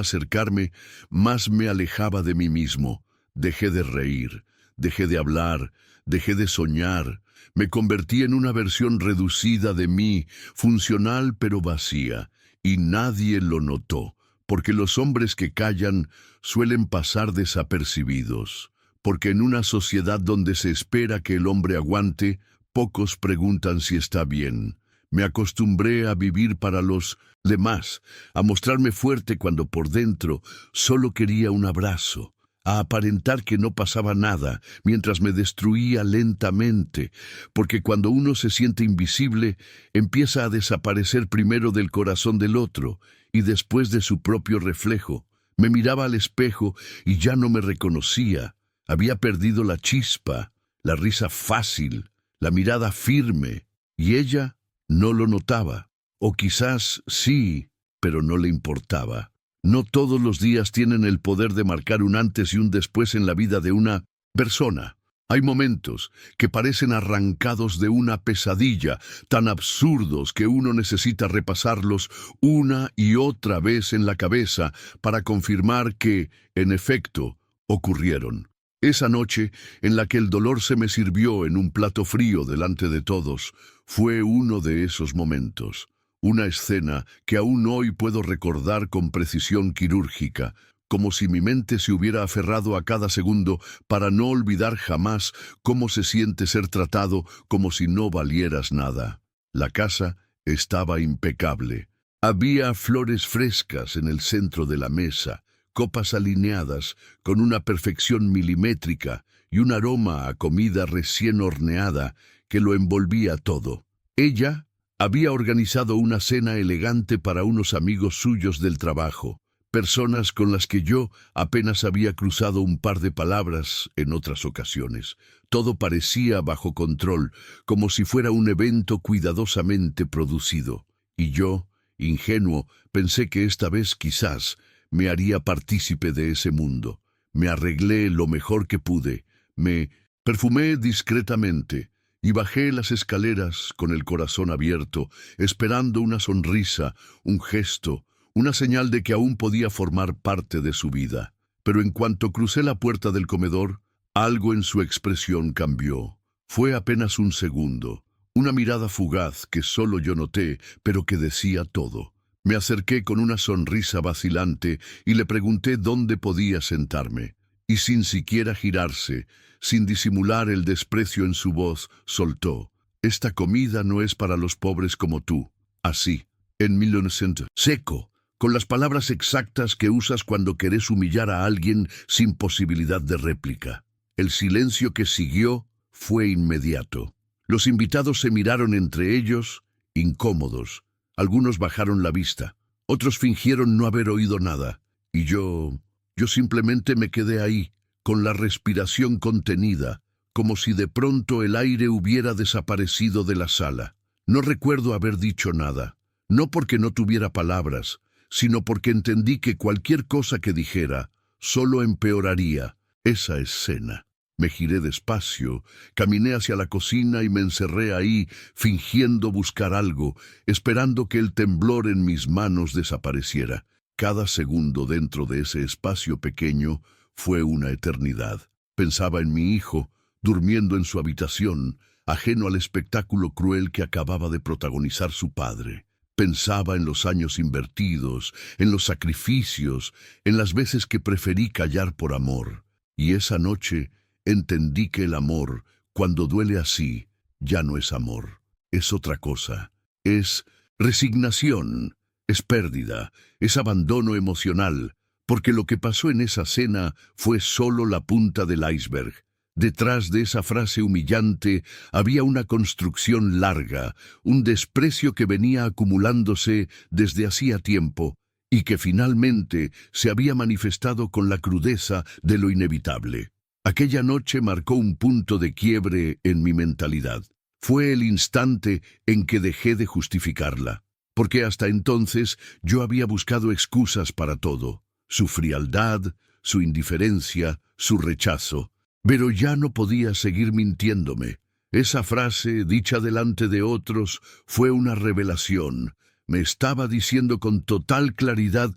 acercarme, más me alejaba de mí mismo. Dejé de reír, dejé de hablar, dejé de soñar, me convertí en una versión reducida de mí, funcional pero vacía. Y nadie lo notó, porque los hombres que callan suelen pasar desapercibidos, porque en una sociedad donde se espera que el hombre aguante, pocos preguntan si está bien. Me acostumbré a vivir para los demás, a mostrarme fuerte cuando por dentro solo quería un abrazo, a aparentar que no pasaba nada mientras me destruía lentamente, porque cuando uno se siente invisible, empieza a desaparecer primero del corazón del otro y después de su propio reflejo. Me miraba al espejo y ya no me reconocía. Había perdido la chispa, la risa fácil, la mirada firme, y ella no lo notaba. O quizás sí, pero no le importaba. No todos los días tienen el poder de marcar un antes y un después en la vida de una persona. Hay momentos que parecen arrancados de una pesadilla, tan absurdos que uno necesita repasarlos una y otra vez en la cabeza para confirmar que, en efecto, ocurrieron. Esa noche, en la que el dolor se me sirvió en un plato frío delante de todos, fue uno de esos momentos. Una escena que aún hoy puedo recordar con precisión quirúrgica, como si mi mente se hubiera aferrado a cada segundo para no olvidar jamás cómo se siente ser tratado como si no valieras nada. La casa estaba impecable. Había flores frescas en el centro de la mesa, copas alineadas con una perfección milimétrica y un aroma a comida recién horneada que lo envolvía todo. Ella había organizado una cena elegante para unos amigos suyos del trabajo, personas con las que yo apenas había cruzado un par de palabras en otras ocasiones. Todo parecía bajo control, como si fuera un evento cuidadosamente producido. Y yo, ingenuo, pensé que esta vez quizás me haría partícipe de ese mundo. Me arreglé lo mejor que pude, me perfumé discretamente y bajé las escaleras con el corazón abierto, esperando una sonrisa, un gesto, una señal de que aún podía formar parte de su vida. Pero en cuanto crucé la puerta del comedor, algo en su expresión cambió. Fue apenas un segundo, una mirada fugaz que solo yo noté, pero que decía todo. Me acerqué con una sonrisa vacilante y le pregunté dónde podía sentarme. Y sin siquiera girarse, sin disimular el desprecio en su voz, soltó: «Esta comida no es para los pobres como tú». Así, en 1900, seco, con las palabras exactas que usas cuando querés humillar a alguien sin posibilidad de réplica. El silencio que siguió fue inmediato. Los invitados se miraron entre ellos, incómodos. Algunos bajaron la vista, otros fingieron no haber oído nada. Y yo simplemente me quedé ahí, con la respiración contenida, como si de pronto el aire hubiera desaparecido de la sala. No recuerdo haber dicho nada, no porque no tuviera palabras, sino porque entendí que cualquier cosa que dijera solo empeoraría esa escena. Me giré despacio, caminé hacia la cocina y me encerré ahí, fingiendo buscar algo, esperando que el temblor en mis manos desapareciera. Cada segundo dentro de ese espacio pequeño fue una eternidad. Pensaba en mi hijo, durmiendo en su habitación, ajeno al espectáculo cruel que acababa de protagonizar su padre. Pensaba en los años invertidos, en los sacrificios, en las veces que preferí callar por amor. Y esa noche entendí que el amor, cuando duele así, ya no es amor, es otra cosa. Es resignación, es pérdida, es abandono emocional, porque lo que pasó en esa cena fue solo la punta del iceberg. Detrás de esa frase humillante había una construcción larga, un desprecio que venía acumulándose desde hacía tiempo y que finalmente se había manifestado con la crudeza de lo inevitable. Aquella noche marcó un punto de quiebre en mi mentalidad. Fue el instante en que dejé de justificarla, porque hasta entonces yo había buscado excusas para todo: su frialdad, su indiferencia, su rechazo. Pero ya no podía seguir mintiéndome. Esa frase, dicha delante de otros, fue una revelación. Me estaba diciendo con total claridad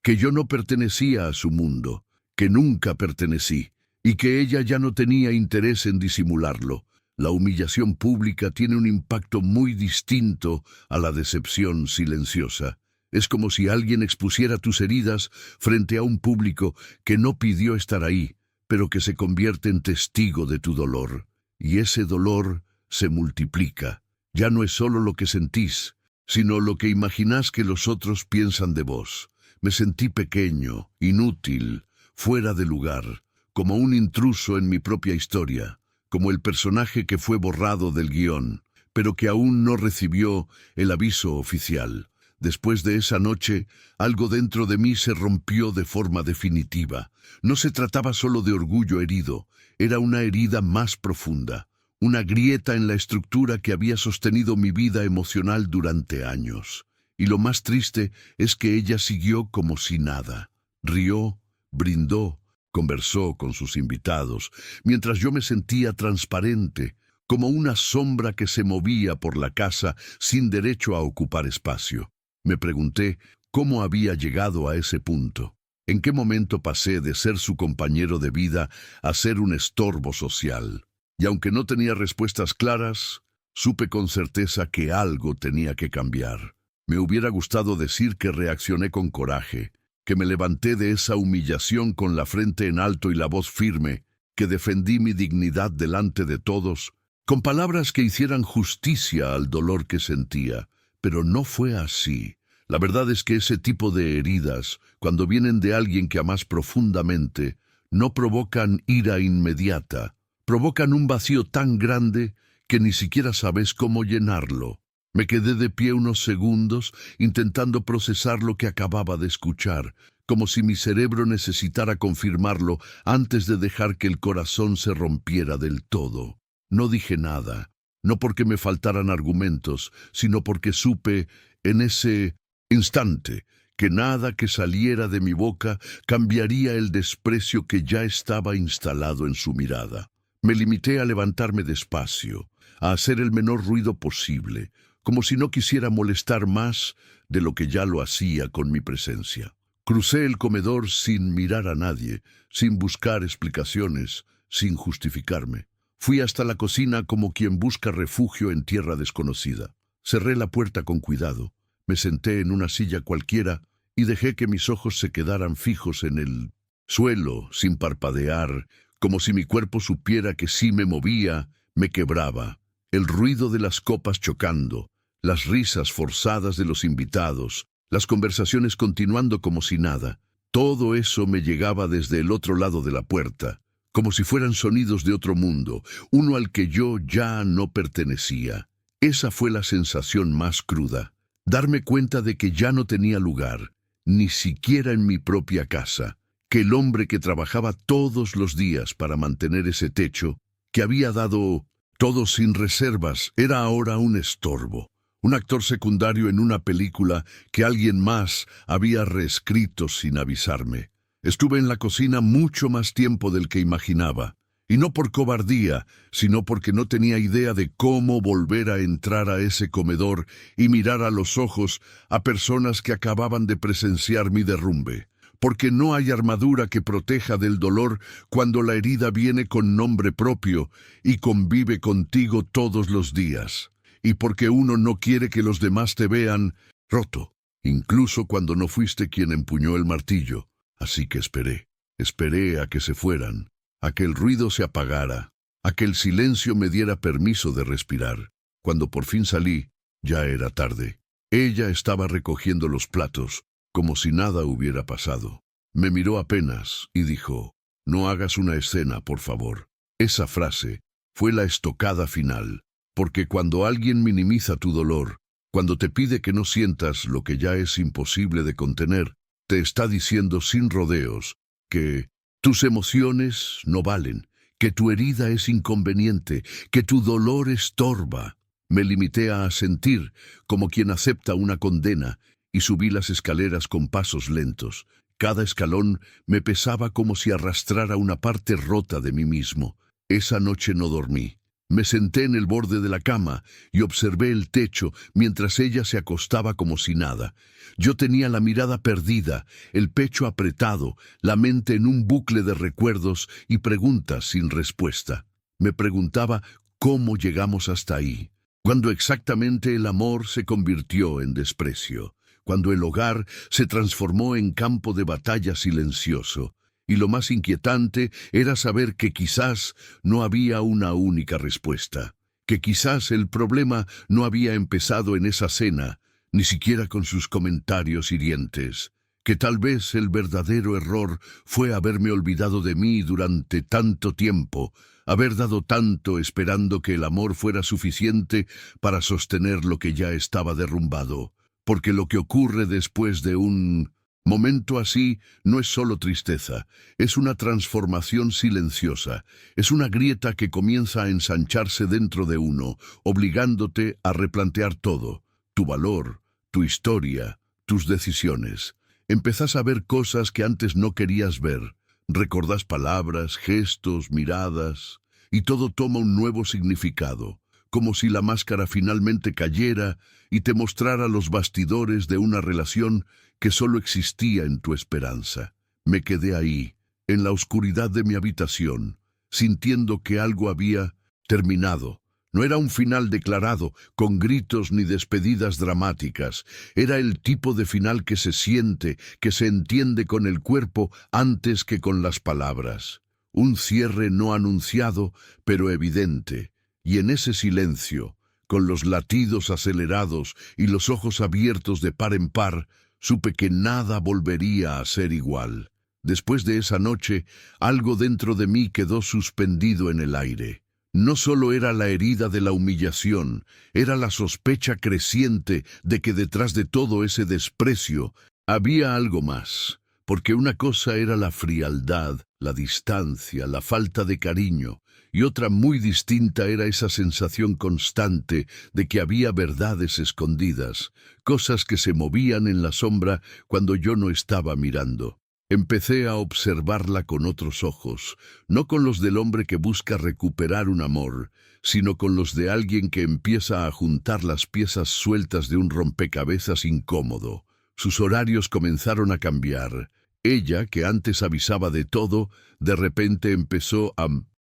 que yo no pertenecía a su mundo, que nunca pertenecí, y que ella ya no tenía interés en disimularlo. La humillación pública tiene un impacto muy distinto a la decepción silenciosa. Es como si alguien expusiera tus heridas frente a un público que no pidió estar ahí, pero que se convierte en testigo de tu dolor. Y ese dolor se multiplica. Ya no es solo lo que sentís, sino lo que imaginás que los otros piensan de vos. Me sentí pequeño, inútil, fuera de lugar, como un intruso en mi propia historia, como el personaje que fue borrado del guión, pero que aún no recibió el aviso oficial. Después de esa noche, algo dentro de mí se rompió de forma definitiva. No se trataba solo de orgullo herido, era una herida más profunda, una grieta en la estructura que había sostenido mi vida emocional durante años. Y lo más triste es que ella siguió como si nada. Rió, brindó, conversó con sus invitados, mientras yo me sentía transparente, como una sombra que se movía por la casa sin derecho a ocupar espacio. Me pregunté cómo había llegado a ese punto. ¿En qué momento pasé de ser su compañero de vida a ser un estorbo social? Y aunque no tenía respuestas claras, supe con certeza que algo tenía que cambiar. Me hubiera gustado decir que reaccioné con coraje, que me levanté de esa humillación con la frente en alto y la voz firme, que defendí mi dignidad delante de todos, con palabras que hicieran justicia al dolor que sentía. Pero no fue así. La verdad es que ese tipo de heridas, cuando vienen de alguien que amas profundamente, no provocan ira inmediata, provocan un vacío tan grande que ni siquiera sabes cómo llenarlo. Me quedé de pie unos segundos intentando procesar lo que acababa de escuchar, como si mi cerebro necesitara confirmarlo antes de dejar que el corazón se rompiera del todo. No dije nada, no porque me faltaran argumentos, sino porque supe en ese instante que nada que saliera de mi boca cambiaría el desprecio que ya estaba instalado en su mirada. Me limité a levantarme despacio, a hacer el menor ruido posible, como si no quisiera molestar más de lo que ya lo hacía con mi presencia. Crucé el comedor sin mirar a nadie, sin buscar explicaciones, sin justificarme. Fui hasta la cocina como quien busca refugio en tierra desconocida. Cerré la puerta con cuidado, me senté en una silla cualquiera y dejé que mis ojos se quedaran fijos en el suelo, sin parpadear, como si mi cuerpo supiera que si me movía, me quebraba. El ruido de las copas chocando, las risas forzadas de los invitados, las conversaciones continuando como si nada, todo eso me llegaba desde el otro lado de la puerta, como si fueran sonidos de otro mundo, uno al que yo ya no pertenecía. Esa fue la sensación más cruda, darme cuenta de que ya no tenía lugar, ni siquiera en mi propia casa, que el hombre que trabajaba todos los días para mantener ese techo, que había dado todo sin reservas, era ahora un estorbo, un actor secundario en una película que alguien más había reescrito sin avisarme. Estuve en la cocina mucho más tiempo del que imaginaba, y no por cobardía, sino porque no tenía idea de cómo volver a entrar a ese comedor y mirar a los ojos a personas que acababan de presenciar mi derrumbe. Porque no hay armadura que proteja del dolor cuando la herida viene con nombre propio y convive contigo todos los días. Y porque uno no quiere que los demás te vean roto, incluso cuando no fuiste quien empuñó el martillo. Así que esperé a que se fueran, a que el ruido se apagara, a que el silencio me diera permiso de respirar. Cuando por fin salí, ya era tarde. Ella estaba recogiendo los platos, como si nada hubiera pasado. Me miró apenas y dijo, «No hagas una escena, por favor». Esa frase fue la estocada final, porque cuando alguien minimiza tu dolor, cuando te pide que no sientas lo que ya es imposible de contener, te está diciendo sin rodeos que tus emociones no valen, que tu herida es inconveniente, que tu dolor estorba. Me limité a asentir, como quien acepta una condena, y subí las escaleras con pasos lentos. Cada escalón me pesaba como si arrastrara una parte rota de mí mismo. Esa noche no dormí. Me senté en el borde de la cama y observé el techo mientras ella se acostaba como si nada. Yo tenía la mirada perdida, el pecho apretado, la mente en un bucle de recuerdos y preguntas sin respuesta. Me preguntaba cómo llegamos hasta ahí, cuando exactamente el amor se convirtió en desprecio, cuando el hogar se transformó en campo de batalla silencioso. Y lo más inquietante era saber que quizás no había una única respuesta, que quizás el problema no había empezado en esa cena, ni siquiera con sus comentarios hirientes, que tal vez el verdadero error fue haberme olvidado de mí durante tanto tiempo, haber dado tanto esperando que el amor fuera suficiente para sostener lo que ya estaba derrumbado, porque lo que ocurre después de un momento así no es solo tristeza, es una transformación silenciosa, es una grieta que comienza a ensancharse dentro de uno, obligándote a replantear todo, tu valor, tu historia, tus decisiones. Empezás a ver cosas que antes no querías ver, recordás palabras, gestos, miradas, y todo toma un nuevo significado, como si la máscara finalmente cayera y te mostrara los bastidores de una relación que solo existía en tu esperanza. Me quedé ahí, en la oscuridad de mi habitación, sintiendo que algo había terminado, No era un final declarado, con gritos ni despedidas dramáticas. Era el tipo de final que se siente, que se entiende con el cuerpo antes que con las palabras. Un cierre no anunciado, pero evidente. Y en ese silencio, con los latidos acelerados y los ojos abiertos de par en par, supe que nada volvería a ser igual. Después de esa noche, algo dentro de mí quedó suspendido en el aire. No solo era la herida de la humillación, era la sospecha creciente de que detrás de todo ese desprecio había algo más, porque una cosa era la frialdad, la distancia, la falta de cariño, y otra muy distinta era esa sensación constante de que había verdades escondidas, cosas que se movían en la sombra cuando yo no estaba mirando. Empecé a observarla con otros ojos, no con los del hombre que busca recuperar un amor, sino con los de alguien que empieza a juntar las piezas sueltas de un rompecabezas incómodo. Sus horarios comenzaron a cambiar. Ella, que antes avisaba de todo, de repente empezó a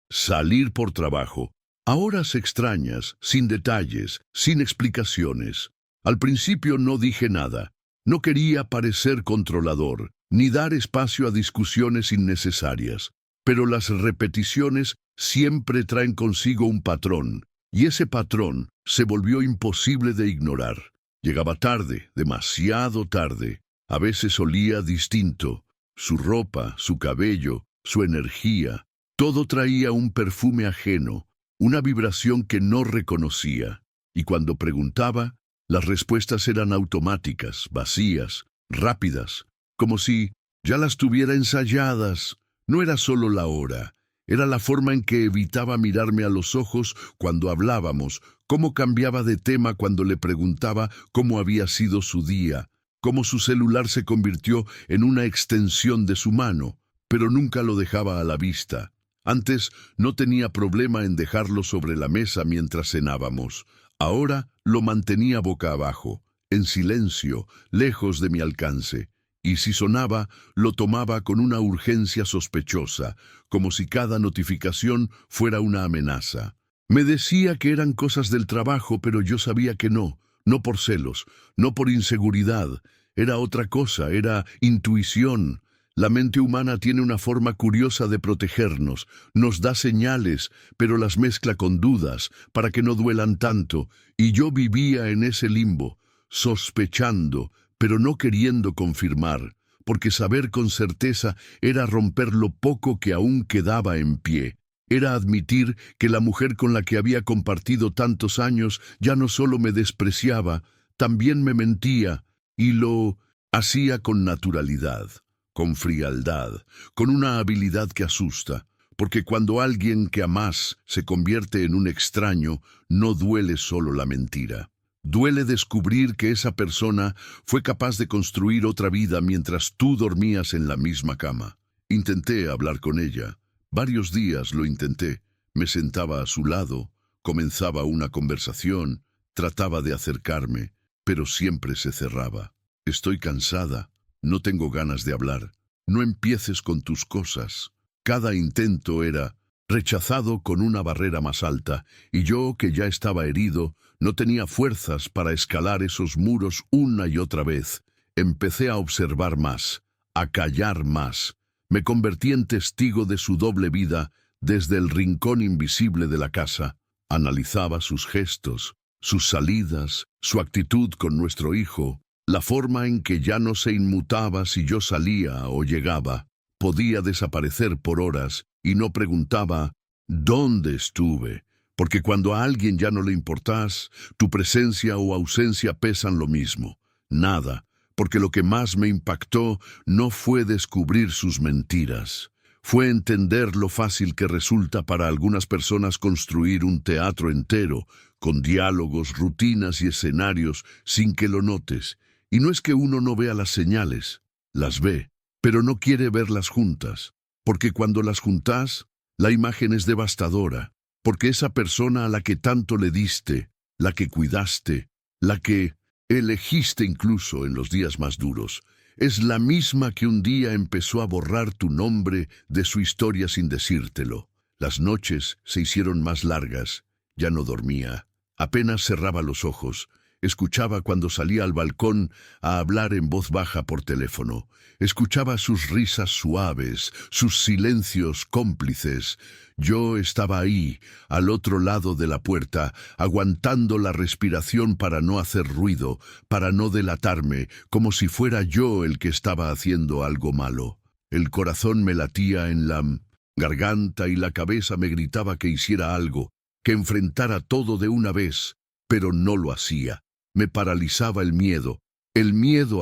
salir por trabajo. A horas extrañas, sin detalles, sin explicaciones. Al principio no dije nada. No quería parecer controlador, ni dar espacio a discusiones innecesarias. Pero las repeticiones siempre traen consigo un patrón, y ese patrón se volvió imposible de ignorar. Llegaba tarde, demasiado tarde. A veces olía distinto. Su ropa, su cabello, su energía, todo traía un perfume ajeno, una vibración que no reconocía. Y cuando preguntaba, las respuestas eran automáticas, vacías, rápidas, como si ya las tuviera ensayadas. No era solo la hora, era la forma en que evitaba mirarme a los ojos cuando hablábamos, cómo cambiaba de tema cuando le preguntaba cómo había sido su día, cómo su celular se convirtió en una extensión de su mano, pero nunca lo dejaba a la vista. Antes no tenía problema en dejarlo sobre la mesa mientras cenábamos. Ahora lo mantenía boca abajo, en silencio, lejos de mi alcance. Y si sonaba, lo tomaba con una urgencia sospechosa, como si cada notificación fuera una amenaza. Me decía que eran cosas del trabajo, pero yo sabía que no, no por celos, no por inseguridad. Era otra cosa, era intuición. La mente humana tiene una forma curiosa de protegernos, nos da señales, pero las mezcla con dudas, para que no duelan tanto, y yo vivía en ese limbo, sospechando, pero no queriendo confirmar, porque saber con certeza era romper lo poco que aún quedaba en pie. Era admitir que la mujer con la que había compartido tantos años ya no solo me despreciaba, también me mentía, y lo hacía con naturalidad, con frialdad, con una habilidad que asusta, porque cuando alguien que amás se convierte en un extraño, no duele solo la mentira. Duele descubrir que esa persona fue capaz de construir otra vida mientras tú dormías en la misma cama. Intenté hablar con ella. Varios días lo intenté. Me sentaba a su lado, comenzaba una conversación, trataba de acercarme, pero siempre se cerraba. Estoy cansada, no tengo ganas de hablar. No empieces con tus cosas. Cada intento era rechazado con una barrera más alta, y yo, que ya estaba herido, no tenía fuerzas para escalar esos muros una y otra vez. Empecé a observar más, a callar más. Me convertí en testigo de su doble vida desde el rincón invisible de la casa. Analizaba sus gestos, sus salidas, su actitud con nuestro hijo, la forma en que ya no se inmutaba si yo salía o llegaba. Podía desaparecer por horas y no preguntaba ¿dónde estuve? Porque cuando a alguien ya no le importas, tu presencia o ausencia pesan lo mismo. Nada, porque lo que más me impactó no fue descubrir sus mentiras. Fue entender lo fácil que resulta para algunas personas construir un teatro entero, con diálogos, rutinas y escenarios, sin que lo notes. Y no es que uno no vea las señales, las ve, pero no quiere verlas juntas, porque cuando las juntas, la imagen es devastadora, porque esa persona a la que tanto le diste, la que cuidaste, la que elegiste incluso en los días más duros, es la misma que un día empezó a borrar tu nombre de su historia sin decírtelo. Las noches se hicieron más largas, Ya no dormía. Apenas cerraba los ojos. Escuchaba cuando salía al balcón a hablar en voz baja por teléfono. Escuchaba sus risas suaves, sus silencios cómplices. Yo estaba ahí, al otro lado de la puerta, aguantando la respiración para no hacer ruido, para no delatarme, como si fuera yo el que estaba haciendo algo malo. El corazón me latía en la garganta y la cabeza me gritaba que hiciera algo, que enfrentara todo de una vez, pero no lo hacía. Me paralizaba el miedo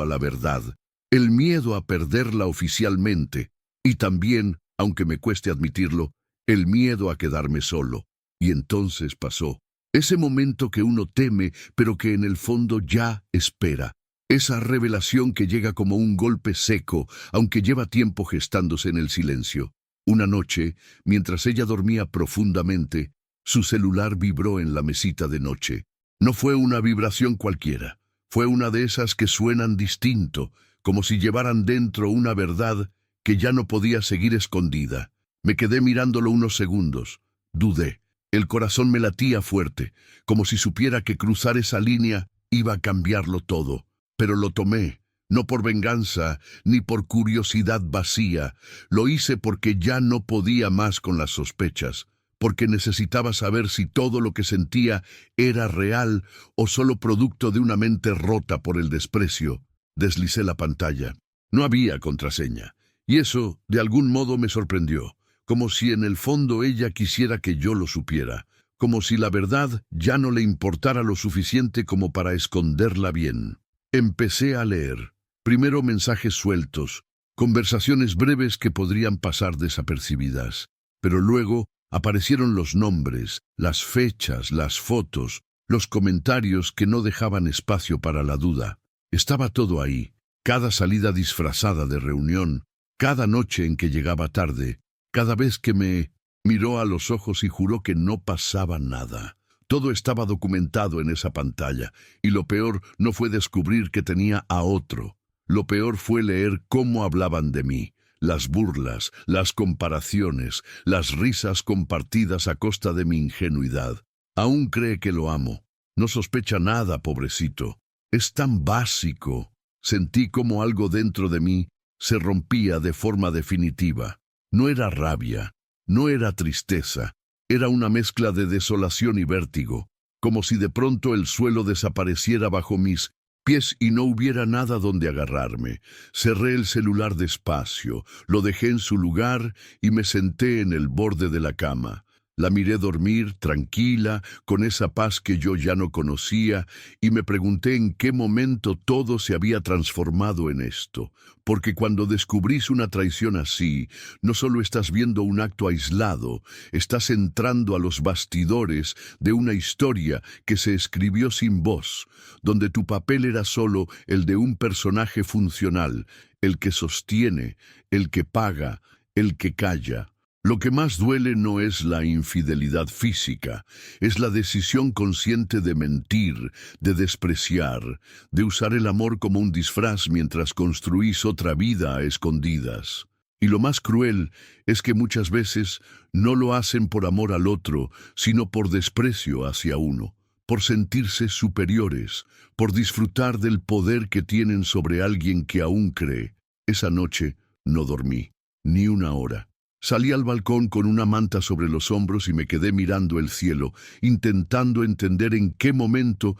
a la verdad, el miedo a perderla oficialmente, y también, aunque me cueste admitirlo, el miedo a quedarme solo. Y entonces pasó. Ese momento que uno teme, pero que en el fondo ya espera. Esa revelación que llega como un golpe seco, aunque lleva tiempo gestándose en el silencio. Una noche, mientras ella dormía profundamente, su celular vibró en la mesita de noche. No fue una vibración cualquiera. Fue una de esas que suenan distinto, como si llevaran dentro una verdad que ya no podía seguir escondida. Me quedé mirándolo unos segundos. Dudé. El corazón me latía fuerte, como si supiera que cruzar esa línea iba a cambiarlo todo. Pero lo tomé, no por venganza, ni por curiosidad vacía. Lo hice porque ya no podía más con las sospechas, porque necesitaba saber si todo lo que sentía era real o solo producto de una mente rota por el desprecio. Deslicé la pantalla. No había contraseña, y eso, de algún modo, me sorprendió, como si en el fondo ella quisiera que yo lo supiera, como si la verdad ya no le importara lo suficiente como para esconderla bien. Empecé a leer. Primero mensajes sueltos, conversaciones breves que podrían pasar desapercibidas, pero luego aparecieron los nombres, las fechas, las fotos, los comentarios que no dejaban espacio para la duda. Estaba todo ahí, cada salida disfrazada de reunión, cada noche en que llegaba tarde, cada vez que me miró a los ojos y juró que no pasaba nada. Todo estaba documentado en esa pantalla, y lo peor no fue descubrir que tenía a otro. Lo peor fue leer cómo hablaban de mí. Las burlas, las comparaciones, las risas compartidas a costa de mi ingenuidad. Aún cree que lo amo. No sospecha nada, pobrecito. Es tan básico. Sentí como algo dentro de mí se rompía de forma definitiva. No era rabia, no era tristeza, era una mezcla de desolación y vértigo, como si de pronto el suelo desapareciera bajo mis pies y no hubiera nada donde agarrarme. Cerré el celular despacio, lo dejé en su lugar y me senté en el borde de la cama. La miré dormir, tranquila, con esa paz que yo ya no conocía, y me pregunté en qué momento todo se había transformado en esto. Porque cuando descubrís una traición así, no solo estás viendo un acto aislado, estás entrando a los bastidores de una historia que se escribió sin voz, donde tu papel era solo el de un personaje funcional, el que sostiene, el que paga, el que calla. Lo que más duele no es la infidelidad física, es la decisión consciente de mentir, de despreciar, de usar el amor como un disfraz mientras construís otra vida a escondidas. Y lo más cruel es que muchas veces no lo hacen por amor al otro, sino por desprecio hacia uno, por sentirse superiores, por disfrutar del poder que tienen sobre alguien que aún cree. Esa noche no dormí, ni una hora. Salí al balcón con una manta sobre los hombros y me quedé mirando el cielo, intentando entender en qué momento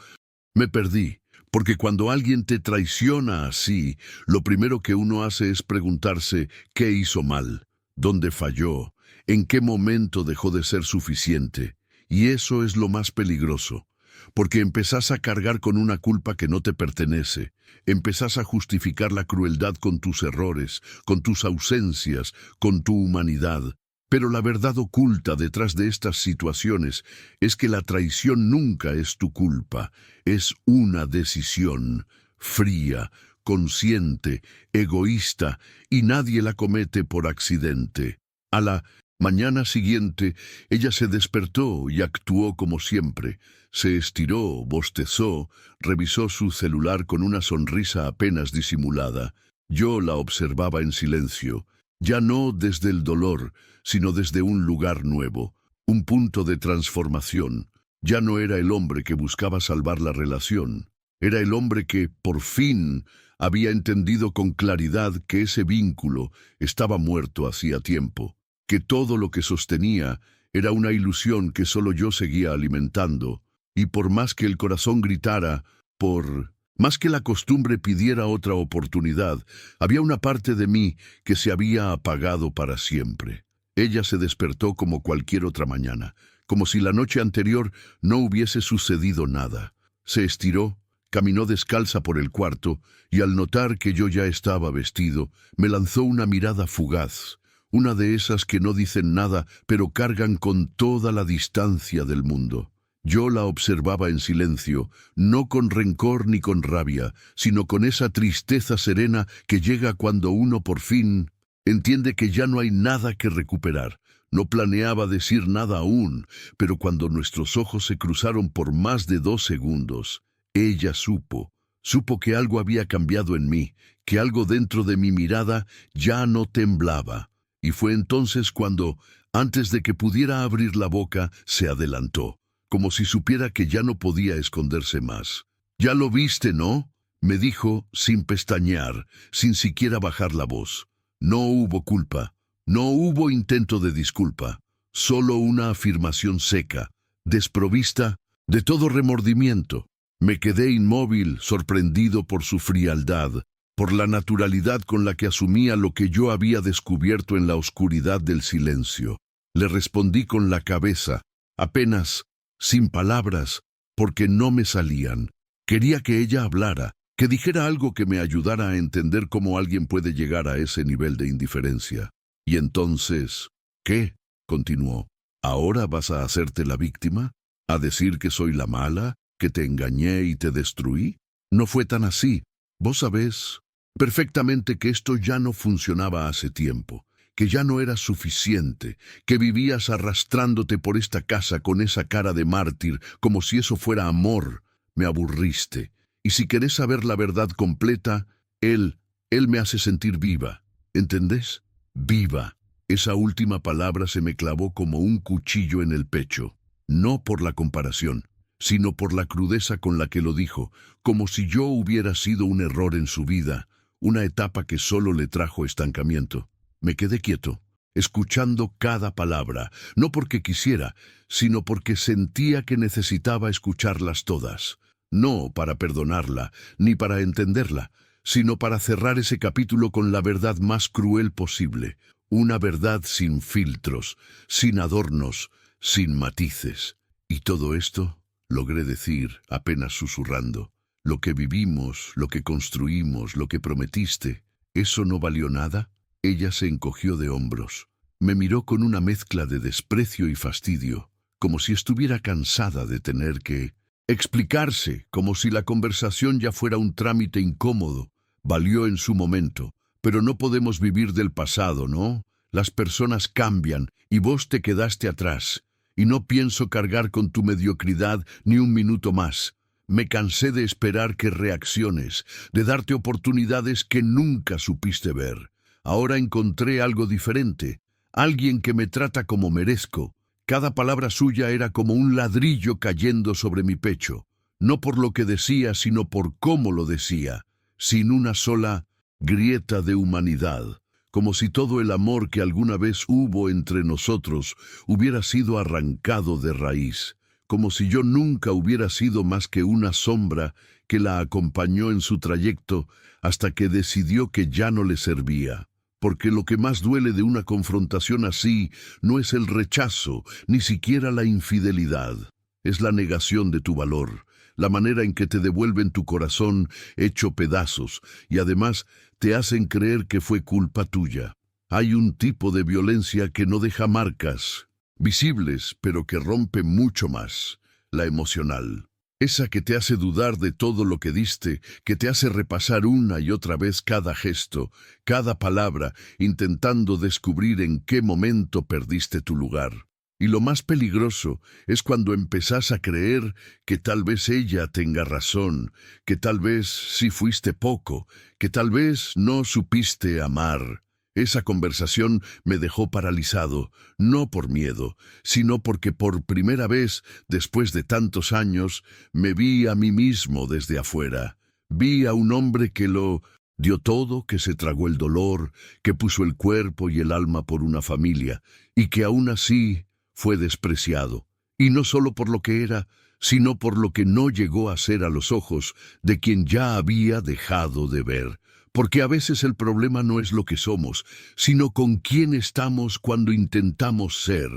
me perdí. Porque cuando alguien te traiciona así, lo primero que uno hace es preguntarse qué hizo mal, dónde falló, en qué momento dejó de ser suficiente. Y eso es lo más peligroso, porque empezás a cargar con una culpa que no te pertenece. Empezás a justificar la crueldad con tus errores, con tus ausencias, con tu humanidad. Pero la verdad oculta detrás de estas situaciones es que la traición nunca es tu culpa, es una decisión fría, consciente, egoísta, y nadie la comete por accidente. A la mañana siguiente, ella se despertó y actuó como siempre. Se estiró, bostezó, revisó su celular con una sonrisa apenas disimulada. Yo la observaba en silencio, ya no desde el dolor, sino desde un lugar nuevo, un punto de transformación. Ya no era el hombre que buscaba salvar la relación. Era el hombre que, por fin, había entendido con claridad que ese vínculo estaba muerto hacía tiempo, que todo lo que sostenía era una ilusión que solo yo seguía alimentando, y por más que el corazón gritara, por más que la costumbre pidiera otra oportunidad, había una parte de mí que se había apagado para siempre. Ella se despertó como cualquier otra mañana, como si la noche anterior no hubiese sucedido nada. Se estiró, caminó descalza por el cuarto, y al notar que yo ya estaba vestido, me lanzó una mirada fugaz, una de esas que no dicen nada, pero cargan con toda la distancia del mundo. Yo la observaba en silencio, no con rencor ni con rabia, sino con esa tristeza serena que llega cuando uno por fin entiende que ya no hay nada que recuperar. No planeaba decir nada aún, pero cuando nuestros ojos se cruzaron por más de 2 segundos, ella supo que algo había cambiado en mí, que algo dentro de mi mirada ya no temblaba. Y fue entonces cuando, antes de que pudiera abrir la boca, se adelantó, como si supiera que ya no podía esconderse más. «Ya lo viste, ¿no?», me dijo sin pestañear, sin siquiera bajar la voz. No hubo culpa, no hubo intento de disculpa, solo una afirmación seca, desprovista de todo remordimiento. Me quedé inmóvil, sorprendido por su frialdad, por la naturalidad con la que asumía lo que yo había descubierto en la oscuridad del silencio. Le respondí con la cabeza, apenas, sin palabras, porque no me salían. Quería que ella hablara, que dijera algo que me ayudara a entender cómo alguien puede llegar a ese nivel de indiferencia. Y entonces, ¿qué?, continuó. ¿Ahora vas a hacerte la víctima? ¿A decir que soy la mala? ¿Que te engañé y te destruí? No fue tan así. Vos sabés perfectamente que esto ya no funcionaba hace tiempo, que ya no era suficiente, que vivías arrastrándote por esta casa con esa cara de mártir, como si eso fuera amor. Me aburriste. Y si querés saber la verdad completa, él me hace sentir viva. ¿Entendés? Viva. Esa última palabra se me clavó como un cuchillo en el pecho. No por la comparación, sino por la crudeza con la que lo dijo, como si yo hubiera sido un error en su vida, una etapa que solo le trajo estancamiento. Me quedé quieto, escuchando cada palabra, no porque quisiera, sino porque sentía que necesitaba escucharlas todas. No para perdonarla, ni para entenderla, sino para cerrar ese capítulo con la verdad más cruel posible, una verdad sin filtros, sin adornos, sin matices. Y todo esto, logré decir, apenas susurrando, lo que vivimos, lo que construimos, lo que prometiste, ¿eso no valió nada? Ella se encogió de hombros. Me miró con una mezcla de desprecio y fastidio, como si estuviera cansada de tener que explicarse, como si la conversación ya fuera un trámite incómodo. Valió en su momento, pero no podemos vivir del pasado, ¿no? Las personas cambian y vos te quedaste atrás. Y no pienso cargar con tu mediocridad ni un minuto más. Me cansé de esperar que reacciones, de darte oportunidades que nunca supiste ver. Ahora encontré algo diferente, alguien que me trata como merezco. Cada palabra suya era como un ladrillo cayendo sobre mi pecho, no por lo que decía, sino por cómo lo decía, sin una sola grieta de humanidad, como si todo el amor que alguna vez hubo entre nosotros hubiera sido arrancado de raíz, como si yo nunca hubiera sido más que una sombra que la acompañó en su trayecto hasta que decidió que ya no le servía. Porque lo que más duele de una confrontación así no es el rechazo, ni siquiera la infidelidad. Es la negación de tu valor, la manera en que te devuelven tu corazón hecho pedazos y además te hacen creer que fue culpa tuya. Hay un tipo de violencia que no deja marcas visibles, pero que rompe mucho más, la emocional. Esa que te hace dudar de todo lo que diste, que te hace repasar una y otra vez cada gesto, cada palabra, intentando descubrir en qué momento perdiste tu lugar. Y lo más peligroso es cuando empezás a creer que tal vez ella tenga razón, que tal vez sí fuiste poco, que tal vez no supiste amar. Esa conversación me dejó paralizado, no por miedo, sino porque por primera vez, después de tantos años, me vi a mí mismo desde afuera. Vi a un hombre que lo dio todo, que se tragó el dolor, que puso el cuerpo y el alma por una familia, y que aún así fue despreciado. Y no solo por lo que era, sino por lo que no llegó a ser a los ojos de quien ya había dejado de ver. Porque a veces el problema no es lo que somos, sino con quién estamos cuando intentamos ser.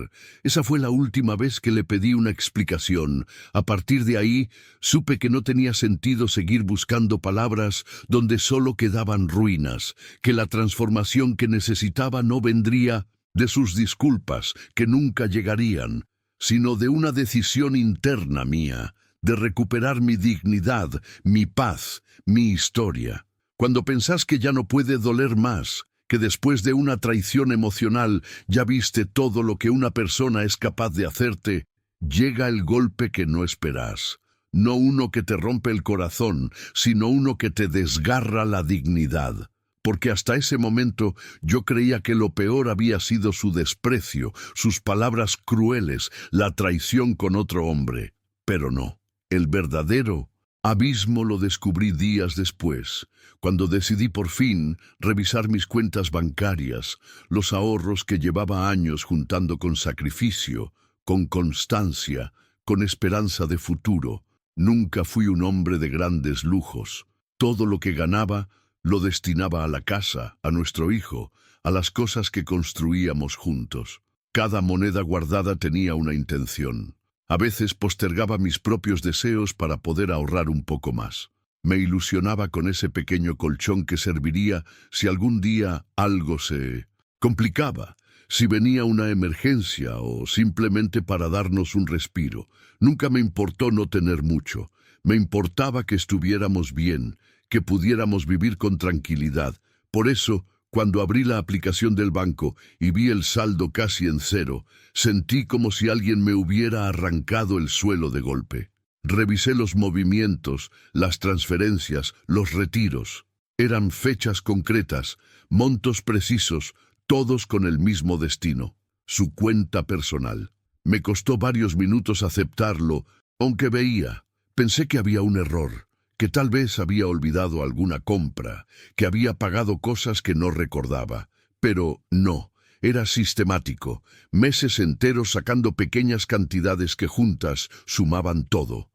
Esa fue la última vez que le pedí una explicación. A partir de ahí, supe que no tenía sentido seguir buscando palabras donde solo quedaban ruinas, que la transformación que necesitaba no vendría de sus disculpas, que nunca llegarían, sino de una decisión interna mía, de recuperar mi dignidad, mi paz, mi historia. Cuando pensás que ya no puede doler más, que después de una traición emocional ya viste todo lo que una persona es capaz de hacerte, llega el golpe que no esperás. No uno que te rompe el corazón, sino uno que te desgarra la dignidad. Porque hasta ese momento yo creía que lo peor había sido su desprecio, sus palabras crueles, la traición con otro hombre. Pero no, el verdadero abismo lo descubrí días después, cuando decidí por fin revisar mis cuentas bancarias, los ahorros que llevaba años juntando con sacrificio, con constancia, con esperanza de futuro. Nunca fui un hombre de grandes lujos. Todo lo que ganaba lo destinaba a la casa, a nuestro hijo, a las cosas que construíamos juntos. Cada moneda guardada tenía una intención. A veces postergaba mis propios deseos para poder ahorrar un poco más. Me ilusionaba con ese pequeño colchón que serviría si algún día algo se complicaba, si venía una emergencia o simplemente para darnos un respiro. Nunca me importó no tener mucho. Me importaba que estuviéramos bien, que pudiéramos vivir con tranquilidad. Por eso, cuando abrí la aplicación del banco y vi el saldo casi en cero, sentí como si alguien me hubiera arrancado el suelo de golpe. Revisé los movimientos, las transferencias, los retiros. Eran fechas concretas, montos precisos, todos con el mismo destino, su cuenta personal. Me costó varios minutos aceptarlo, aunque pensé que había un error, que tal vez había olvidado alguna compra, que había pagado cosas que no recordaba. Pero no, era sistemático, meses enteros sacando pequeñas cantidades que juntas sumaban todo,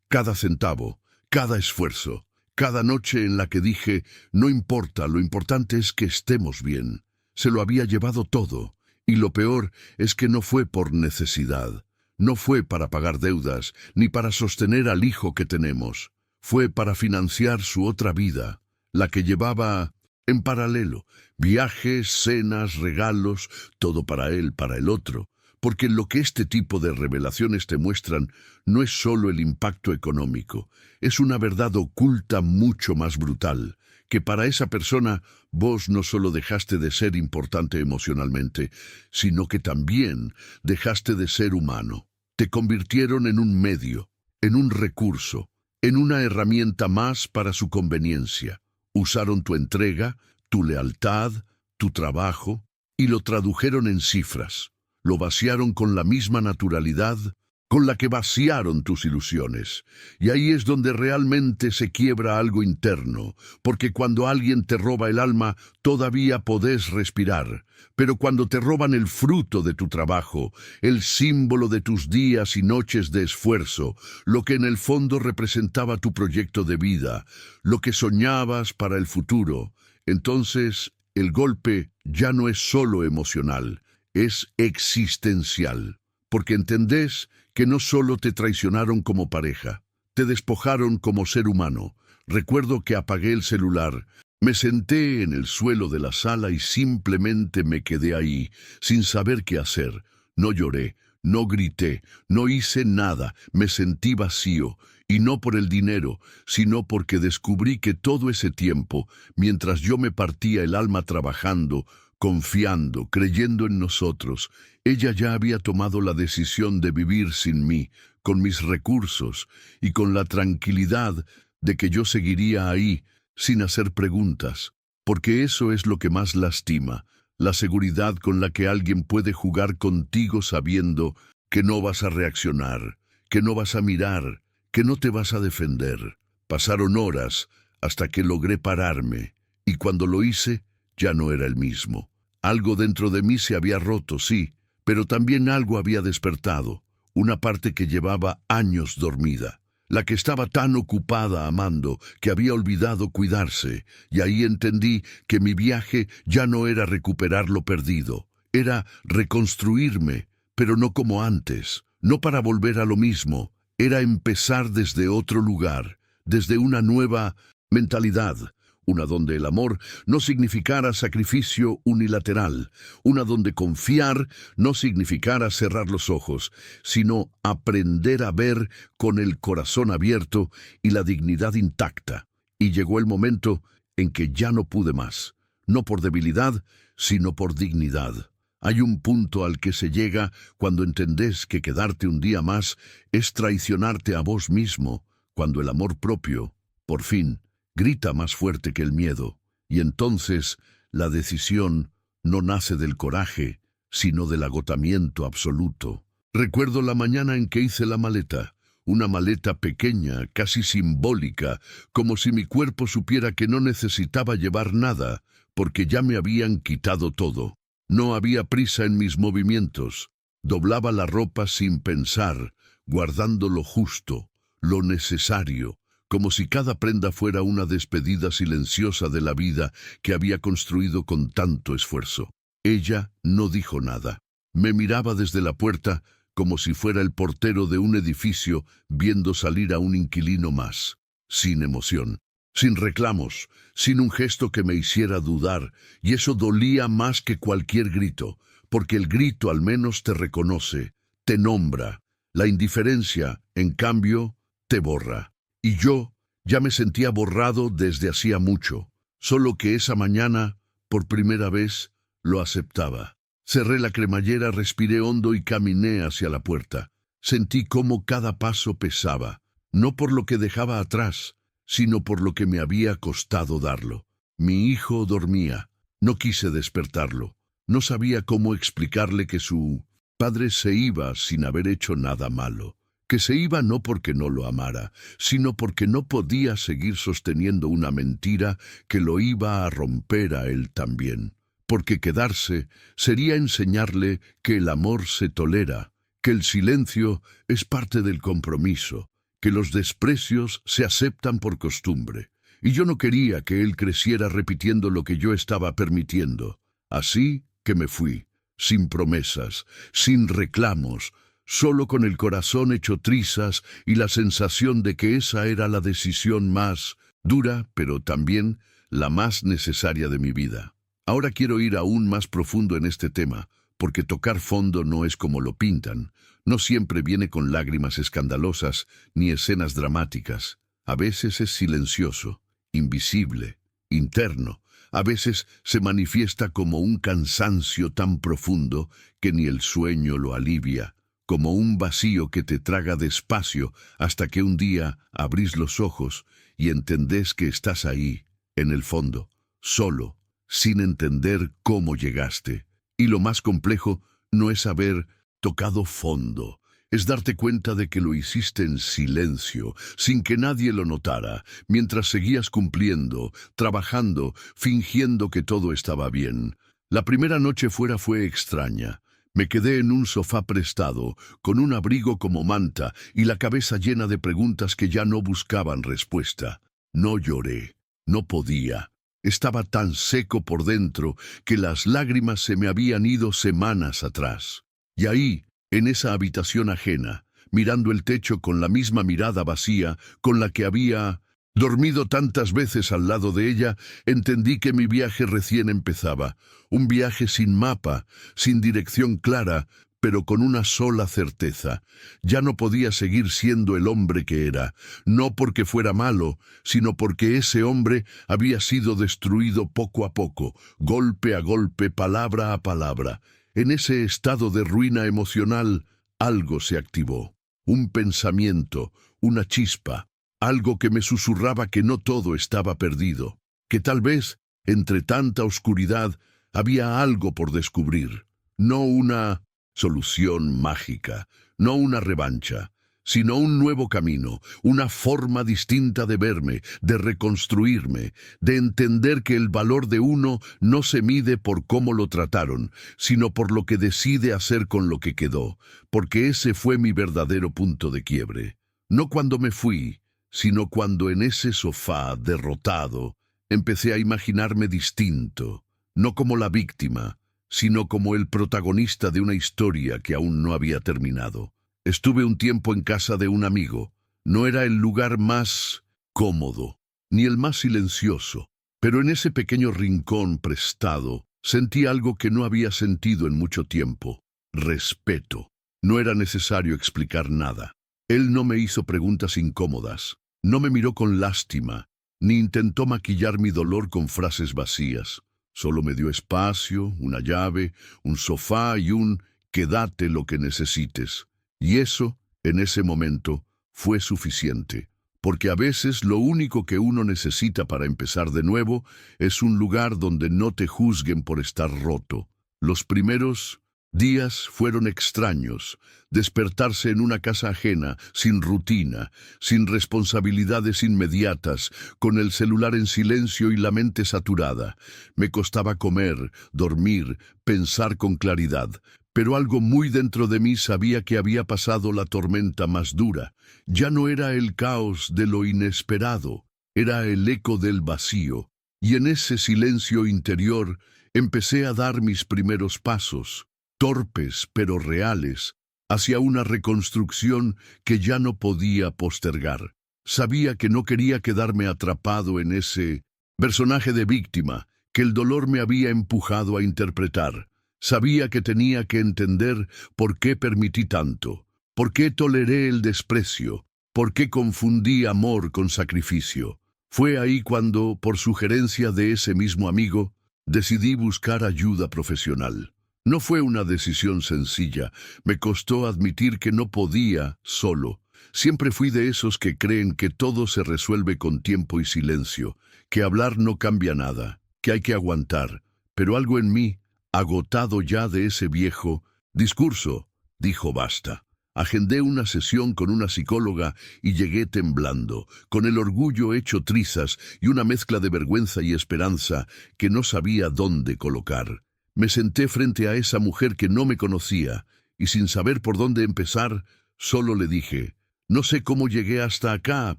cada centavo, cada esfuerzo, cada noche en la que dije, no importa, lo importante es que estemos bien. Se lo había llevado todo, y lo peor es que no fue por necesidad, no fue para pagar deudas, ni para sostener al hijo que tenemos. Fue para financiar su otra vida, la que llevaba en paralelo, viajes, cenas, regalos, todo para él, para el otro. Porque lo que este tipo de revelaciones te muestran no es solo el impacto económico, es una verdad oculta mucho más brutal, que para esa persona vos no solo dejaste de ser importante emocionalmente, sino que también dejaste de ser humano. Te convirtieron en un medio, en un recurso, en una herramienta más para su conveniencia. Usaron tu entrega, tu lealtad, tu trabajo, y lo tradujeron en cifras. Lo vaciaron con la misma naturalidad con la que vaciaron tus ilusiones. Y ahí es donde realmente se quiebra algo interno, porque cuando alguien te roba el alma, todavía podés respirar. Pero cuando te roban el fruto de tu trabajo, el símbolo de tus días y noches de esfuerzo, lo que en el fondo representaba tu proyecto de vida, lo que soñabas para el futuro, entonces el golpe ya no es solo emocional, es existencial. Porque entendés que no solo te traicionaron como pareja, te despojaron como ser humano. Recuerdo que apagué el celular, me senté en el suelo de la sala y simplemente me quedé ahí, sin saber qué hacer. No lloré, no grité, no hice nada, me sentí vacío, y no por el dinero, sino porque descubrí que todo ese tiempo, mientras yo me partía el alma trabajando, confiando, creyendo en nosotros, ella ya había tomado la decisión de vivir sin mí, con mis recursos y con la tranquilidad de que yo seguiría ahí, sin hacer preguntas. porque eso es lo que más lastima, la seguridad con la que alguien puede jugar contigo sabiendo que no vas a reaccionar, que no vas a mirar, que no te vas a defender. Pasaron horas hasta que logré pararme, y cuando lo hice, ya no era el mismo. Algo dentro de mí se había roto, sí, pero también algo había despertado, una parte que llevaba años dormida, la que estaba tan ocupada amando que había olvidado cuidarse, y ahí entendí que mi viaje ya no era recuperar lo perdido, era reconstruirme, pero no como antes, no para volver a lo mismo, era empezar desde otro lugar, desde una nueva mentalidad, una donde el amor no significara sacrificio unilateral, una donde confiar no significara cerrar los ojos, sino aprender a ver con el corazón abierto y la dignidad intacta. Y llegó el momento en que ya no pude más, no por debilidad, sino por dignidad. Hay un punto al que se llega cuando entendés que quedarte un día más es traicionarte a vos mismo, cuando el amor propio, por fin, grita más fuerte que el miedo, y entonces la decisión no nace del coraje, sino del agotamiento absoluto. Recuerdo la mañana en que hice la maleta, una maleta pequeña, casi simbólica, como si mi cuerpo supiera que no necesitaba llevar nada, porque ya me habían quitado todo. No había prisa en mis movimientos, doblaba la ropa sin pensar, guardando lo justo, lo necesario, como si cada prenda fuera una despedida silenciosa de la vida que había construido con tanto esfuerzo. Ella no dijo nada. Me miraba desde la puerta como si fuera el portero de un edificio viendo salir a un inquilino más, sin emoción, sin reclamos, sin un gesto que me hiciera dudar, y eso dolía más que cualquier grito, porque el grito al menos te reconoce, te nombra. La indiferencia, en cambio, te borra. Y yo ya me sentía borrado desde hacía mucho, solo que esa mañana, por primera vez, lo aceptaba. Cerré la cremallera, respiré hondo y caminé hacia la puerta. Sentí cómo cada paso pesaba, no por lo que dejaba atrás, sino por lo que me había costado darlo. Mi hijo dormía. No quise despertarlo. No sabía cómo explicarle que su padre se iba sin haber hecho nada malo. Que se iba no porque no lo amara, sino porque no podía seguir sosteniendo una mentira que lo iba a romper a él también. Porque quedarse sería enseñarle que el amor se tolera, que el silencio es parte del compromiso, que los desprecios se aceptan por costumbre. Y yo no quería que él creciera repitiendo lo que yo estaba permitiendo. Así que me fui, sin promesas, sin reclamos, solo con el corazón hecho trizas y la sensación de que esa era la decisión más dura, pero también la más necesaria de mi vida. Ahora quiero ir aún más profundo en este tema, porque tocar fondo no es como lo pintan. No siempre viene con lágrimas escandalosas ni escenas dramáticas. A veces es silencioso, invisible, interno. A veces se manifiesta como un cansancio tan profundo que ni el sueño lo alivia, como un vacío que te traga despacio hasta que un día abrís los ojos y entendés que estás ahí, en el fondo, solo, sin entender cómo llegaste. Y lo más complejo no es haber tocado fondo, es darte cuenta de que lo hiciste en silencio, sin que nadie lo notara, mientras seguías cumpliendo, trabajando, fingiendo que todo estaba bien. La primera noche fuera fue extraña. Me quedé en un sofá prestado, con un abrigo como manta y la cabeza llena de preguntas que ya no buscaban respuesta. No lloré, no podía. Estaba tan seco por dentro que las lágrimas se me habían ido semanas atrás. Y ahí, en esa habitación ajena, mirando el techo con la misma mirada vacía con la que había dormido tantas veces al lado de ella, entendí que mi viaje recién empezaba. Un viaje sin mapa, sin dirección clara, pero con una sola certeza. Ya no podía seguir siendo el hombre que era, no porque fuera malo, sino porque ese hombre había sido destruido poco a poco, golpe a golpe, palabra a palabra. En ese estado de ruina emocional, algo se activó. Un pensamiento, una chispa, algo que me susurraba que no todo estaba perdido, que tal vez Entre tanta oscuridad había algo por descubrir. No una solución mágica, no una revancha, sino un nuevo camino, una forma distinta de verme, de reconstruirme, de entender que el valor de uno no se mide por cómo lo trataron, sino por lo que decide hacer con lo que quedó, porque ese fue mi verdadero punto de quiebre. No cuando me fui, sino cuando en ese sofá, derrotado, empecé a imaginarme distinto, no como la víctima, sino como el protagonista de una historia que aún no había terminado. Estuve un tiempo en casa de un amigo. No era el lugar más cómodo, ni el más silencioso, pero en ese pequeño rincón prestado sentí algo que no había sentido en mucho tiempo: respeto. No era necesario explicar nada. Él no me hizo preguntas incómodas, no me miró con lástima, ni intentó maquillar mi dolor con frases vacías. Solo me dio espacio, una llave, un sofá y un «quédate lo que necesites». Y eso, en ese momento, fue suficiente, porque a veces lo único que uno necesita para empezar de nuevo es un lugar donde no te juzguen por estar roto. Los primeros días fueron extraños: despertarse en una casa ajena, sin rutina, sin responsabilidades inmediatas, con el celular en silencio y la mente saturada. Me costaba comer, dormir, pensar con claridad. Pero algo muy dentro de mí sabía que había pasado la tormenta más dura. Ya no era el caos de lo inesperado, era el eco del vacío. Y en ese silencio interior empecé a dar mis primeros pasos, torpes pero reales, hacia una reconstrucción que ya no podía postergar. Sabía que no quería quedarme atrapado en ese personaje de víctima que el dolor me había empujado a interpretar. Sabía que tenía que entender por qué permití tanto, por qué toleré el desprecio, por qué confundí amor con sacrificio. Fue ahí cuando, por sugerencia de ese mismo amigo, decidí buscar ayuda profesional. No fue una decisión sencilla, me costó admitir que no podía solo. Siempre fui de esos que creen que todo se resuelve con tiempo y silencio, que hablar no cambia nada, que hay que aguantar. Pero algo en mí, agotado ya de ese viejo discurso, dijo basta. Agendé una sesión con una psicóloga y llegué temblando, con el orgullo hecho trizas y una mezcla de vergüenza y esperanza que no sabía dónde colocar. Me senté frente a esa mujer que no me conocía y, sin saber por dónde empezar, solo le dije: no sé cómo llegué hasta acá,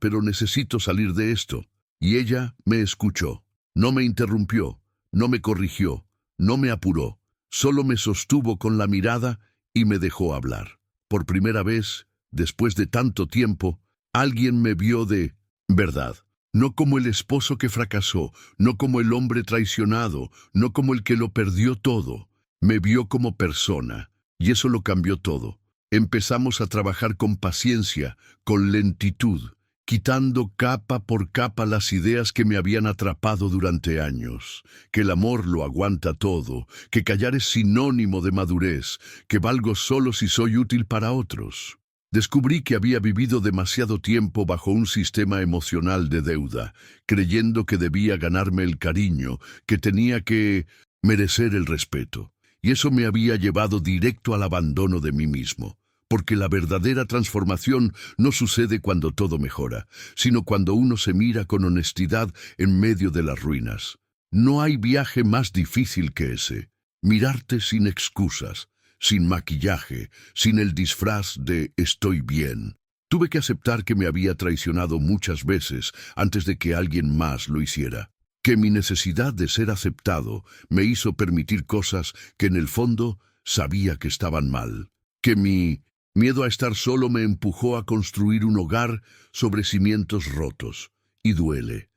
pero necesito salir de esto. Y ella me escuchó. No me interrumpió, no me corrigió, no me apuró, solo me sostuvo con la mirada y me dejó hablar. Por primera vez, después de tanto tiempo, alguien me vio de verdad. No como el esposo que fracasó, no como el hombre traicionado, no como el que lo perdió todo. Me vio como persona, y eso lo cambió todo. Empezamos a trabajar con paciencia, con lentitud, quitando capa por capa las ideas que me habían atrapado durante años, que el amor lo aguanta todo, que callar es sinónimo de madurez, que valgo solo si soy útil para otros. Descubrí que había vivido demasiado tiempo bajo un sistema emocional de deuda, creyendo que debía ganarme el cariño, que tenía que merecer el respeto, y eso me había llevado directo al abandono de mí mismo. Porque la verdadera transformación no sucede cuando todo mejora, sino cuando uno se mira con honestidad en medio de las ruinas. No hay viaje más difícil que ese: mirarte sin excusas, sin maquillaje, sin el disfraz de «estoy bien». Tuve que aceptar que me había traicionado muchas veces antes de que alguien más lo hiciera, que mi necesidad de ser aceptado me hizo permitir cosas que en el fondo sabía que estaban mal, que mi miedo a estar solo me empujó a construir un hogar sobre cimientos rotos. Y duele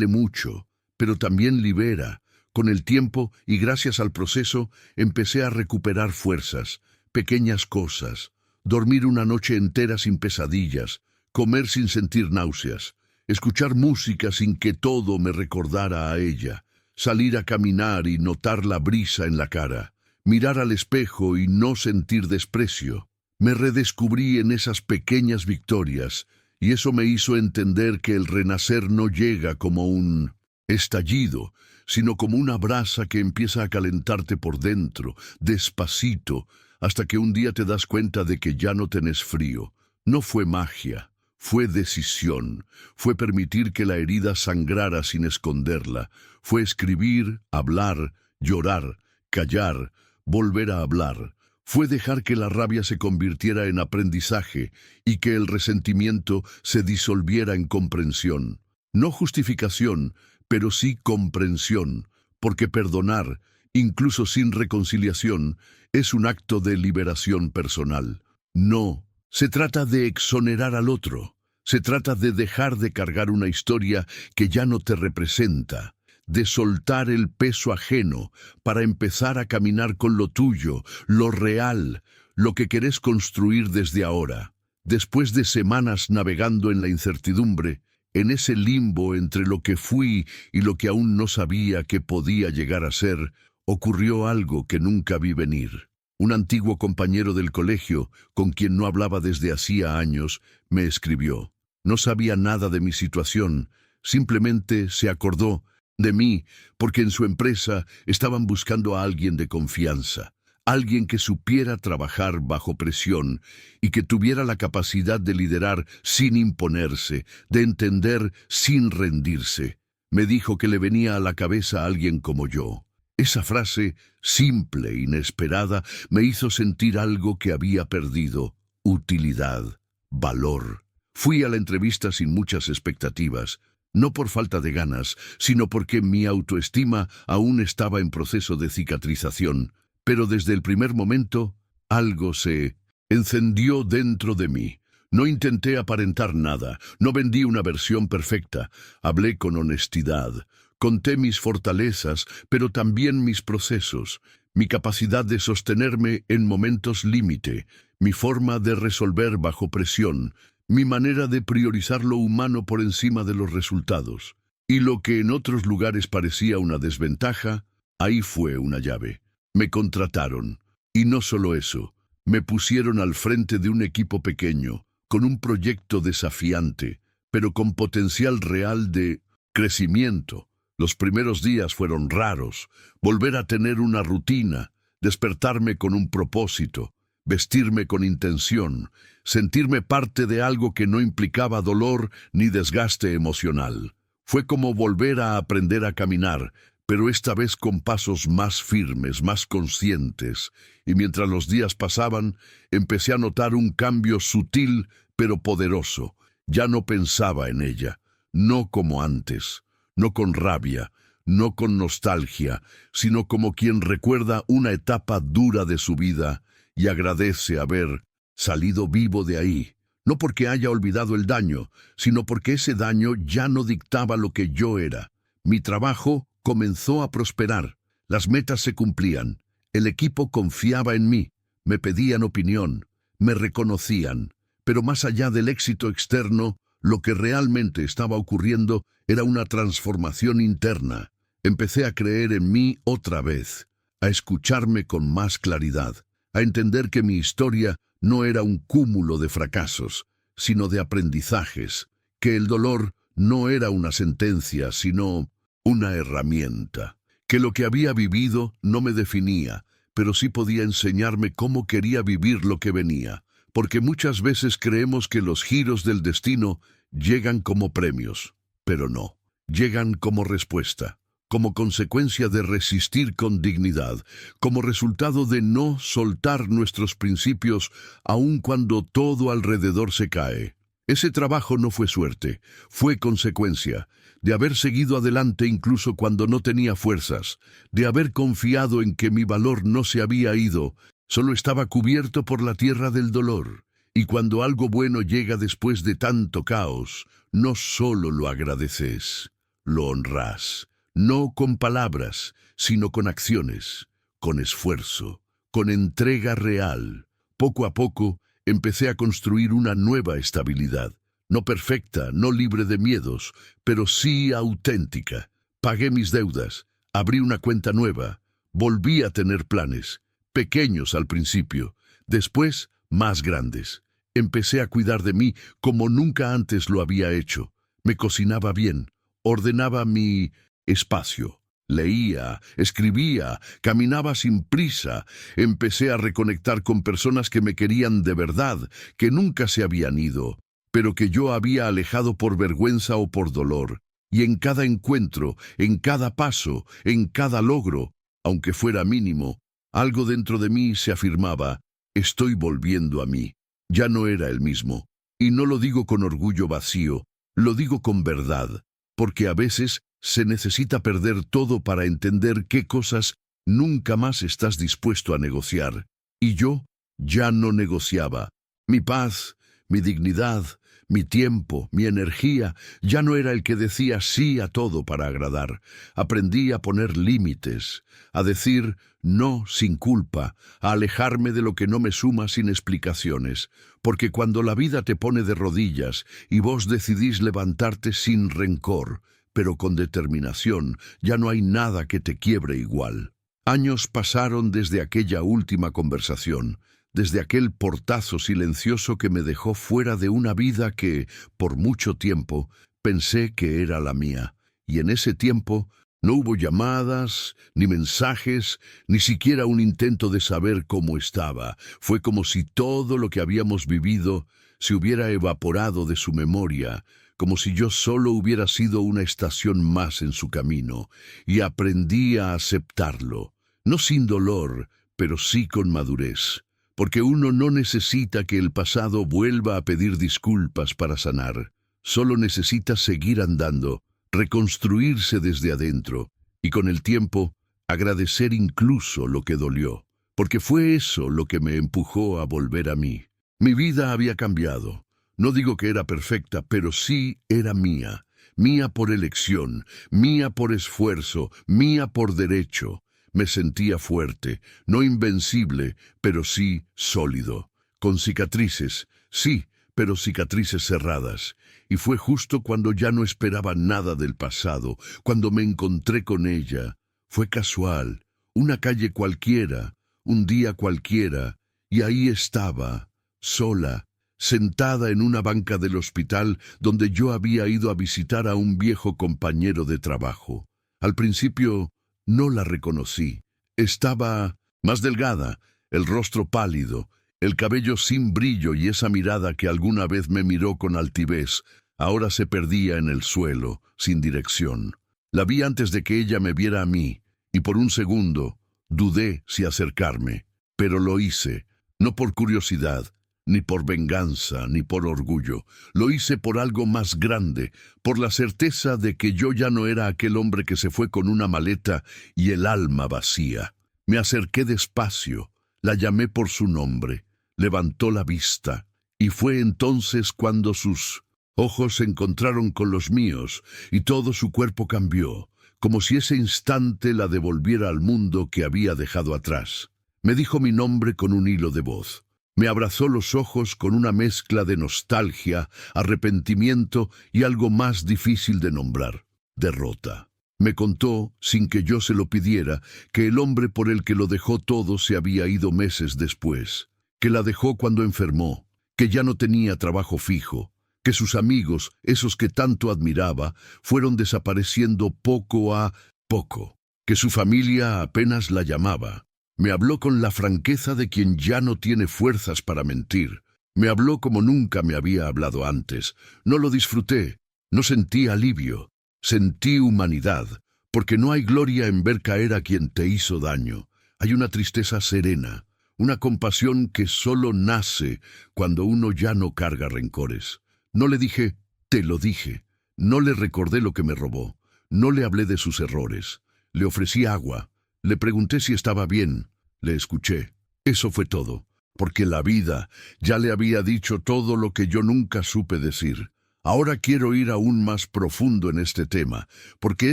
mucho, pero también libera. Con el tiempo y gracias al proceso, empecé a recuperar fuerzas, pequeñas cosas: dormir una noche entera sin pesadillas, comer sin sentir náuseas, escuchar música sin que todo me recordara a ella, salir a caminar y notar la brisa en la cara, mirar al espejo y no sentir desprecio. Me redescubrí en esas pequeñas victorias, y eso me hizo entender que el renacer no llega como un estallido, sino como una brasa que empieza a calentarte por dentro, despacito, hasta que un día te das cuenta de que ya no tenés frío. No fue magia, fue decisión, fue permitir que la herida sangrara sin esconderla, fue escribir, hablar, llorar, callar, volver a hablar. Fue dejar que la rabia se convirtiera en aprendizaje y que el resentimiento se disolviera en comprensión. No justificación, pero sí comprensión, porque perdonar, incluso sin reconciliación, es un acto de liberación personal. No, se trata de exonerar al otro. Se trata de dejar de cargar una historia que ya no te representa, de soltar el peso ajeno para empezar a caminar con lo tuyo, lo real, lo que querés construir desde ahora. Después de semanas navegando en la incertidumbre, en ese limbo entre lo que fui y lo que aún no sabía que podía llegar a ser, ocurrió algo que nunca vi venir. Un antiguo compañero del colegio, con quien no hablaba desde hacía años, me escribió. No sabía nada de mi situación, simplemente se acordó de mí porque en su empresa estaban buscando a alguien de confianza, alguien que supiera trabajar bajo presión y que tuviera la capacidad de liderar sin imponerse, de entender sin rendirse. Me dijo que le venía a la cabeza alguien como yo. Esa frase, simple e inesperada, me hizo sentir algo que había perdido: utilidad, valor. Fui a la entrevista sin muchas expectativas, no por falta de ganas, sino porque mi autoestima aún estaba en proceso de cicatrización, pero desde el primer momento algo se encendió dentro de mí. No intenté aparentar nada, no vendí una versión perfecta, hablé con honestidad, conté mis fortalezas, pero también mis procesos, mi capacidad de sostenerme en momentos límite, mi forma de resolver bajo presión, mi manera de priorizar lo humano por encima de los resultados. Y lo que en otros lugares parecía una desventaja, ahí fue una llave. Me contrataron. Y no solo eso, me pusieron al frente de un equipo pequeño, con un proyecto desafiante, pero con potencial real de crecimiento. Los primeros días fueron raros. Volver a tener una rutina, despertarme con un propósito, vestirme con intención, sentirme parte de algo que no implicaba dolor ni desgaste emocional. Fue como volver a aprender a caminar, pero esta vez con pasos más firmes, más conscientes, y mientras los días pasaban, empecé a notar un cambio sutil pero poderoso. Ya no pensaba en ella, no como antes, no con rabia, no con nostalgia, sino como quien recuerda una etapa dura de su vida y agradece haber salido vivo de ahí, no porque haya olvidado el daño, sino porque ese daño ya no dictaba lo que yo era. Mi trabajo comenzó a prosperar, las metas se cumplían, el equipo confiaba en mí, me pedían opinión, me reconocían, pero más allá del éxito externo, lo que realmente estaba ocurriendo era una transformación interna. Empecé a creer en mí otra vez, a escucharme con más claridad, a entender que mi historia no era un cúmulo de fracasos, sino de aprendizajes, que el dolor no era una sentencia, sino una herramienta, que lo que había vivido no me definía, pero sí podía enseñarme cómo quería vivir lo que venía, porque muchas veces creemos que los giros del destino llegan como premios, pero no, llegan como respuesta, como consecuencia de resistir con dignidad, como resultado de no soltar nuestros principios aun cuando todo alrededor se cae. Ese trabajo no fue suerte, fue consecuencia de haber seguido adelante incluso cuando no tenía fuerzas, de haber confiado en que mi valor no se había ido, solo estaba cubierto por la tierra del dolor. Y cuando algo bueno llega después de tanto caos, no solo lo agradeces, lo honras. No con palabras, sino con acciones, con esfuerzo, con entrega real. Poco a poco empecé a construir una nueva estabilidad, no perfecta, no libre de miedos, pero sí auténtica. Pagué mis deudas, abrí una cuenta nueva, volví a tener planes, pequeños al principio, después más grandes. Empecé a cuidar de mí como nunca antes lo había hecho. Me cocinaba bien, ordenaba mi espacio, Leía, escribía, caminaba sin prisa. Empecé a reconectar con personas que me querían de verdad, que nunca se habían ido, pero que yo había alejado por vergüenza o por dolor. Y en cada encuentro, en cada paso, en cada logro, aunque fuera mínimo, algo dentro de mí se afirmaba: estoy volviendo a mí. Ya no era el mismo. Y no lo digo con orgullo vacío, lo digo con verdad, porque a veces se necesita perder todo para entender qué cosas nunca más estás dispuesto a negociar. Y yo ya no negociaba. Mi paz, mi dignidad, mi tiempo, mi energía, ya no era el que decía sí a todo para agradar. Aprendí a poner límites, a decir no sin culpa, a alejarme de lo que no me suma sin explicaciones, porque cuando la vida te pone de rodillas y vos decidís levantarte sin rencor, pero con determinación, ya no hay nada que te quiebre igual. Años pasaron desde aquella última conversación, desde aquel portazo silencioso que me dejó fuera de una vida que, por mucho tiempo, pensé que era la mía. Y en ese tiempo no hubo llamadas, ni mensajes, ni siquiera un intento de saber cómo estaba. Fue como si todo lo que habíamos vivido se hubiera evaporado de su memoria, como si yo solo hubiera sido una estación más en su camino, y aprendí a aceptarlo, no sin dolor, pero sí con madurez. Porque uno no necesita que el pasado vuelva a pedir disculpas para sanar. Solo necesita seguir andando, reconstruirse desde adentro, y con el tiempo, agradecer incluso lo que dolió, porque fue eso lo que me empujó a volver a mí. Mi vida había cambiado. No digo que era perfecta, pero sí era mía. Mía por elección, mía por esfuerzo, mía por derecho. Me sentía fuerte, no invencible, pero sí sólido. Con cicatrices, sí, pero cicatrices cerradas. Y fue justo cuando ya no esperaba nada del pasado, cuando me encontré con ella. Fue casual, una calle cualquiera, un día cualquiera, y ahí estaba, sola, sentada en una banca del hospital donde yo había ido a visitar a un viejo compañero de trabajo. Al principio no la reconocí. Estaba más delgada, el rostro pálido, el cabello sin brillo y esa mirada que alguna vez me miró con altivez, ahora se perdía en el suelo, sin dirección. La vi antes de que ella me viera a mí, y por un segundo dudé si acercarme, pero lo hice, no por curiosidad, ni por venganza, ni por orgullo. Lo hice por algo más grande, por la certeza de que yo ya no era aquel hombre que se fue con una maleta y el alma vacía. Me acerqué despacio, la llamé por su nombre, levantó la vista, y fue entonces cuando sus ojos se encontraron con los míos, y todo su cuerpo cambió, como si ese instante la devolviera al mundo que había dejado atrás. Me dijo mi nombre con un hilo de voz. Me abrazó los ojos con una mezcla de nostalgia, arrepentimiento y algo más difícil de nombrar: derrota. Me contó, sin que yo se lo pidiera, que el hombre por el que lo dejó todo se había ido meses después, que la dejó cuando enfermó, que ya no tenía trabajo fijo, que sus amigos, esos que tanto admiraba, fueron desapareciendo poco a poco, que su familia apenas la llamaba. Me habló con la franqueza de quien ya no tiene fuerzas para mentir. Me habló como nunca me había hablado antes. No lo disfruté, no sentí alivio, sentí humanidad, porque no hay gloria en ver caer a quien te hizo daño. Hay una tristeza serena, una compasión que solo nace cuando uno ya no carga rencores. No le dije, te lo dije. No le recordé lo que me robó. No le hablé de sus errores. Le ofrecí agua. Le pregunté si estaba bien. Le escuché. Eso fue todo, porque la vida ya le había dicho todo lo que yo nunca supe decir. Ahora quiero ir aún más profundo en este tema, porque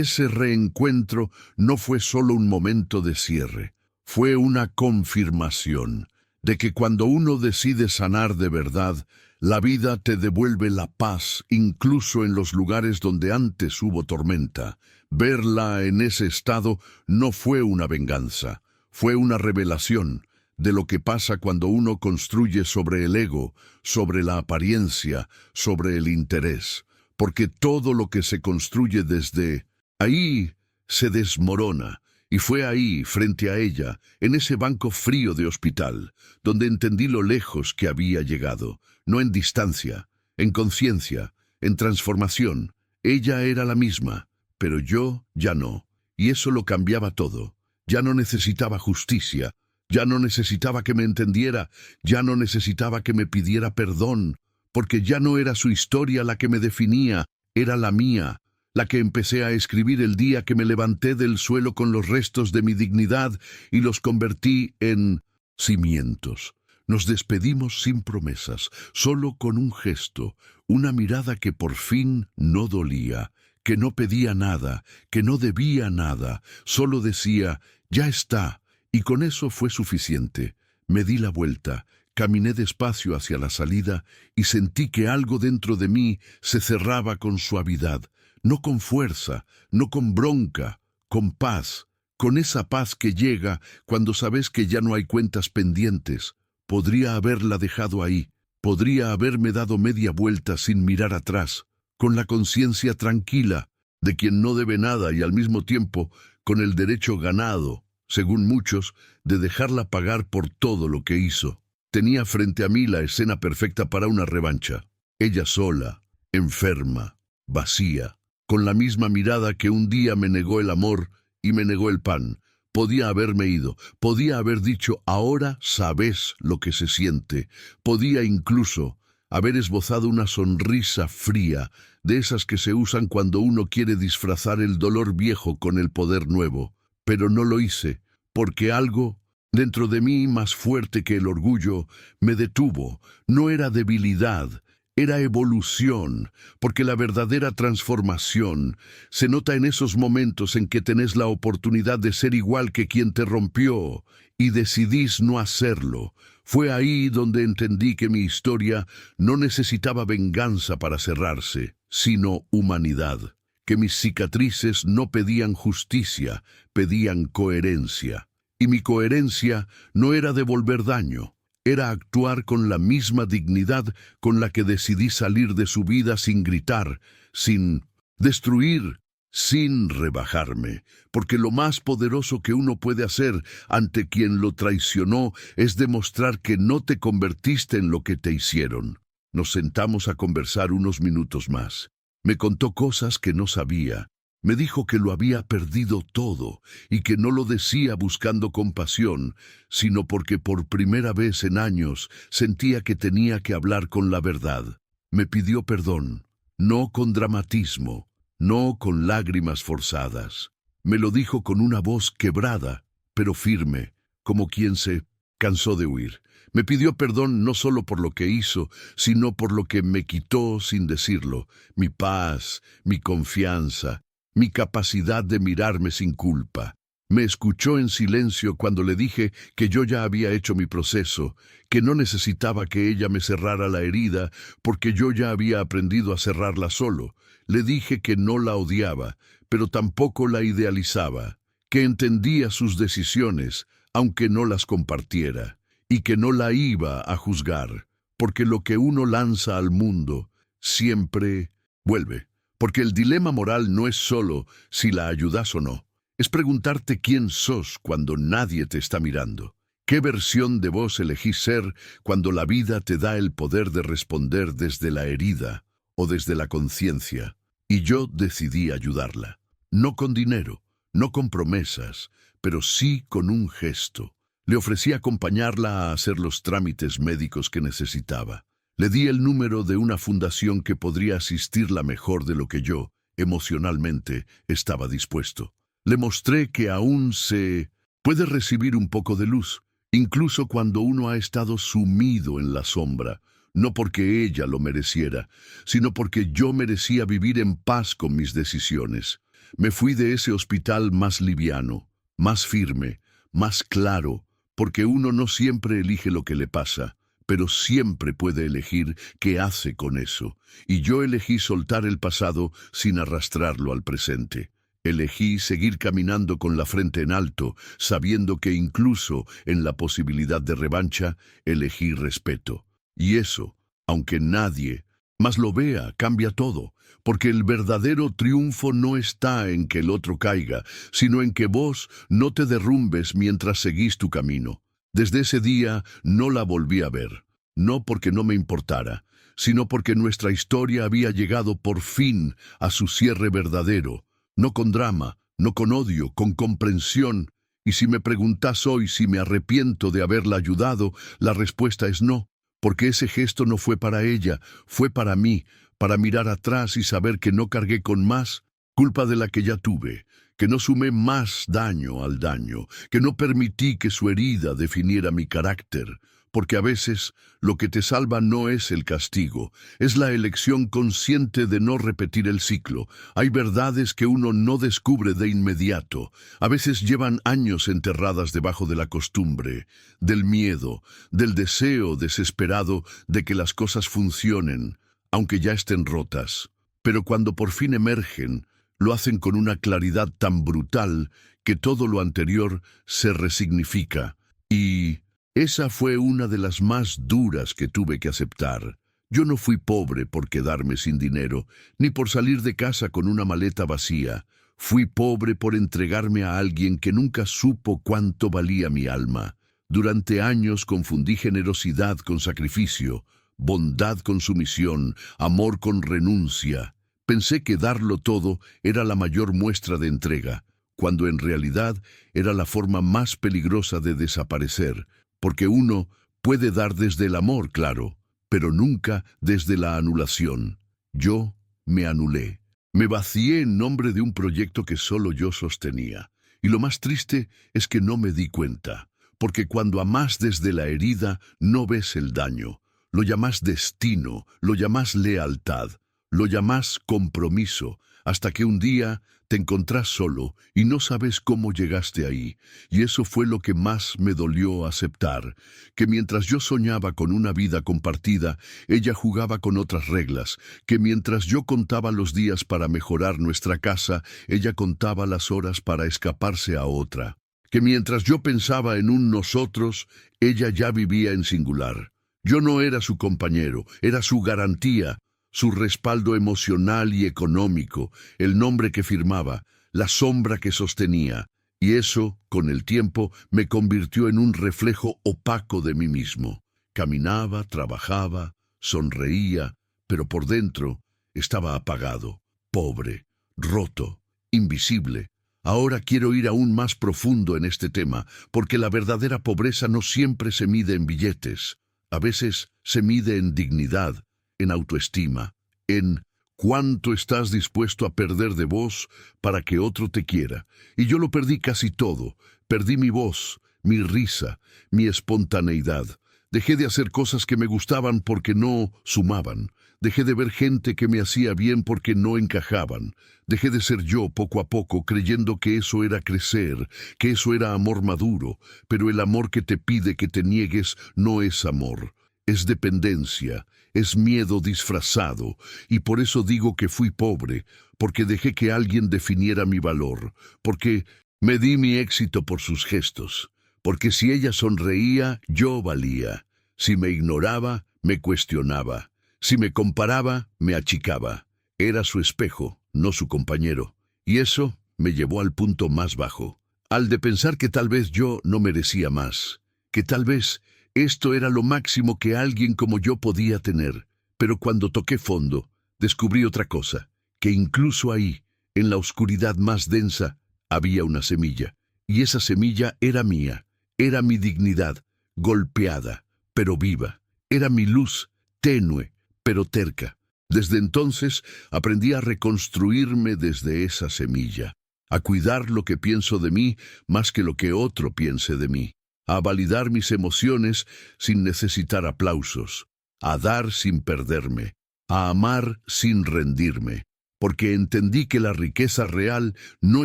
ese reencuentro no fue solo un momento de cierre. Fue una confirmación de que cuando uno decide sanar de verdad, la vida te devuelve la paz, incluso en los lugares donde antes hubo tormenta. Verla en ese estado no fue una venganza, fue una revelación de lo que pasa cuando uno construye sobre el ego, sobre la apariencia, sobre el interés. Porque todo lo que se construye desde ahí se desmorona. Y fue ahí, frente a ella, en ese banco frío de hospital, donde entendí lo lejos que había llegado, no en distancia, en conciencia, en transformación. Ella era la misma, pero yo ya no, y eso lo cambiaba todo. Ya no necesitaba justicia, ya no necesitaba que me entendiera, ya no necesitaba que me pidiera perdón, porque ya no era su historia la que me definía, era la mía, la que empecé a escribir el día que me levanté del suelo con los restos de mi dignidad y los convertí en cimientos. Nos despedimos sin promesas, solo con un gesto, una mirada que por fin no dolía, que no pedía nada, que no debía nada, solo decía, ya está, y con eso fue suficiente. Me di la vuelta, caminé despacio hacia la salida y sentí que algo dentro de mí se cerraba con suavidad. No con fuerza, no con bronca, con paz, con esa paz que llega cuando sabes que ya no hay cuentas pendientes. Podría haberla dejado ahí, podría haberme dado media vuelta sin mirar atrás, con la conciencia tranquila de quien no debe nada y al mismo tiempo con el derecho ganado, según muchos, de dejarla pagar por todo lo que hizo. Tenía frente a mí la escena perfecta para una revancha. Ella sola, enferma, vacía, con la misma mirada que un día me negó el amor y me negó el pan. Podía haberme ido, podía haber dicho, ahora sabes lo que se siente. Podía incluso haber esbozado una sonrisa fría, de esas que se usan cuando uno quiere disfrazar el dolor viejo con el poder nuevo. Pero no lo hice, porque algo dentro de mí más fuerte que el orgullo me detuvo. No era debilidad, era evolución, porque la verdadera transformación se nota en esos momentos en que tenés la oportunidad de ser igual que quien te rompió y decidís no hacerlo. Fue ahí donde entendí que mi historia no necesitaba venganza para cerrarse, sino humanidad, que mis cicatrices no pedían justicia, pedían coherencia. Y mi coherencia no era devolver daño, era actuar con la misma dignidad con la que decidí salir de su vida sin gritar, sin destruir, sin rebajarme, porque lo más poderoso que uno puede hacer ante quien lo traicionó es demostrar que no te convertiste en lo que te hicieron. Nos sentamos a conversar unos minutos más. Me contó cosas que no sabía. Me dijo que lo había perdido todo y que no lo decía buscando compasión, sino porque por primera vez en años sentía que tenía que hablar con la verdad. Me pidió perdón, no con dramatismo, no con lágrimas forzadas. Me lo dijo con una voz quebrada, pero firme, como quien se cansó de huir. Me pidió perdón no solo por lo que hizo, sino por lo que me quitó sin decirlo, mi paz, mi confianza, mi capacidad de mirarme sin culpa. Me escuchó en silencio cuando le dije que yo ya había hecho mi proceso, que no necesitaba que ella me cerrara la herida, porque yo ya había aprendido a cerrarla solo. Le dije que no la odiaba, pero tampoco la idealizaba, que entendía sus decisiones, aunque no las compartiera, y que no la iba a juzgar, porque lo que uno lanza al mundo siempre vuelve. Porque el dilema moral no es solo si la ayudas o no. Es preguntarte quién sos cuando nadie te está mirando. ¿Qué versión de vos elegís ser cuando la vida te da el poder de responder desde la herida o desde la conciencia? Y yo decidí ayudarla. No con dinero, no con promesas, pero sí con un gesto. Le ofrecí acompañarla a hacer los trámites médicos que necesitaba. Le di el número de una fundación que podría asistirla mejor de lo que yo, emocionalmente, estaba dispuesto. Le mostré que aún se puede recibir un poco de luz, incluso cuando uno ha estado sumido en la sombra, no porque ella lo mereciera, sino porque yo merecía vivir en paz con mis decisiones. Me fui de ese hospital más liviano, más firme, más claro, porque uno no siempre elige lo que le pasa, pero siempre puede elegir qué hace con eso. Y yo elegí soltar el pasado sin arrastrarlo al presente. Elegí seguir caminando con la frente en alto, sabiendo que incluso en la posibilidad de revancha, elegí respeto. Y eso, aunque nadie mas lo vea, cambia todo, porque el verdadero triunfo no está en que el otro caiga, sino en que vos no te derrumbes mientras seguís tu camino. Desde ese día no la volví a ver, no porque no me importara, sino porque nuestra historia había llegado por fin a su cierre verdadero, no con drama, no con odio, con comprensión. Y si me preguntás hoy si me arrepiento de haberla ayudado, la respuesta es no, porque ese gesto no fue para ella, fue para mí, para mirar atrás y saber que no cargué con más culpa de la que ya tuve, que no sumé más daño al daño, que no permití que su herida definiera mi carácter, porque a veces lo que te salva no es el castigo, es la elección consciente de no repetir el ciclo. Hay verdades que uno no descubre de inmediato, a veces llevan años enterradas debajo de la costumbre, del miedo, del deseo desesperado de que las cosas funcionen, aunque ya estén rotas. Pero cuando por fin emergen, lo hacen con una claridad tan brutal que todo lo anterior se resignifica. Y esa fue una de las más duras que tuve que aceptar. Yo no fui pobre por quedarme sin dinero, ni por salir de casa con una maleta vacía. Fui pobre por entregarme a alguien que nunca supo cuánto valía mi alma. Durante años confundí generosidad con sacrificio, bondad con sumisión, amor con renuncia. Pensé que darlo todo era la mayor muestra de entrega, cuando en realidad era la forma más peligrosa de desaparecer, porque uno puede dar desde el amor, claro, pero nunca desde la anulación. Yo me anulé. Me vacié en nombre de un proyecto que solo yo sostenía. Y lo más triste es que no me di cuenta, porque cuando amás desde la herida no ves el daño. Lo llamás destino, lo llamás lealtad, lo llamás compromiso, hasta que un día te encontrás solo y no sabes cómo llegaste ahí. Y eso fue lo que más me dolió aceptar, que mientras yo soñaba con una vida compartida, ella jugaba con otras reglas, que mientras yo contaba los días para mejorar nuestra casa, ella contaba las horas para escaparse a otra, que mientras yo pensaba en un nosotros, ella ya vivía en singular. Yo no era su compañero, era su garantía, su respaldo emocional y económico, el nombre que firmaba, la sombra que sostenía, y eso, con el tiempo, me convirtió en un reflejo opaco de mí mismo. Caminaba, trabajaba, sonreía, pero por dentro estaba apagado, pobre, roto, invisible. Ahora quiero ir aún más profundo en este tema, porque la verdadera pobreza no siempre se mide en billetes. A veces se mide en dignidad, en autoestima, en cuánto estás dispuesto a perder de vos para que otro te quiera. Y yo lo perdí casi todo. Perdí mi voz, mi risa, mi espontaneidad. Dejé de hacer cosas que me gustaban porque no sumaban. Dejé de ver gente que me hacía bien porque no encajaban. Dejé de ser yo poco a poco, creyendo que eso era crecer, que eso era amor maduro. Pero el amor que te pide que te niegues no es amor. Es dependencia, es miedo disfrazado, y por eso digo que fui pobre, porque dejé que alguien definiera mi valor, porque medí mi éxito por sus gestos, porque si ella sonreía, yo valía, si me ignoraba, me cuestionaba, si me comparaba, me achicaba. Era su espejo, no su compañero, y eso me llevó al punto más bajo, al de pensar que tal vez yo no merecía más, que tal vez esto era lo máximo que alguien como yo podía tener. Pero cuando toqué fondo, descubrí otra cosa, que incluso ahí, en la oscuridad más densa, había una semilla. Y esa semilla era mía, era mi dignidad, golpeada, pero viva. Era mi luz, tenue, pero terca. Desde entonces aprendí a reconstruirme desde esa semilla, a cuidar lo que pienso de mí más que lo que otro piense de mí, a validar mis emociones sin necesitar aplausos, a dar sin perderme, a amar sin rendirme, porque entendí que la riqueza real no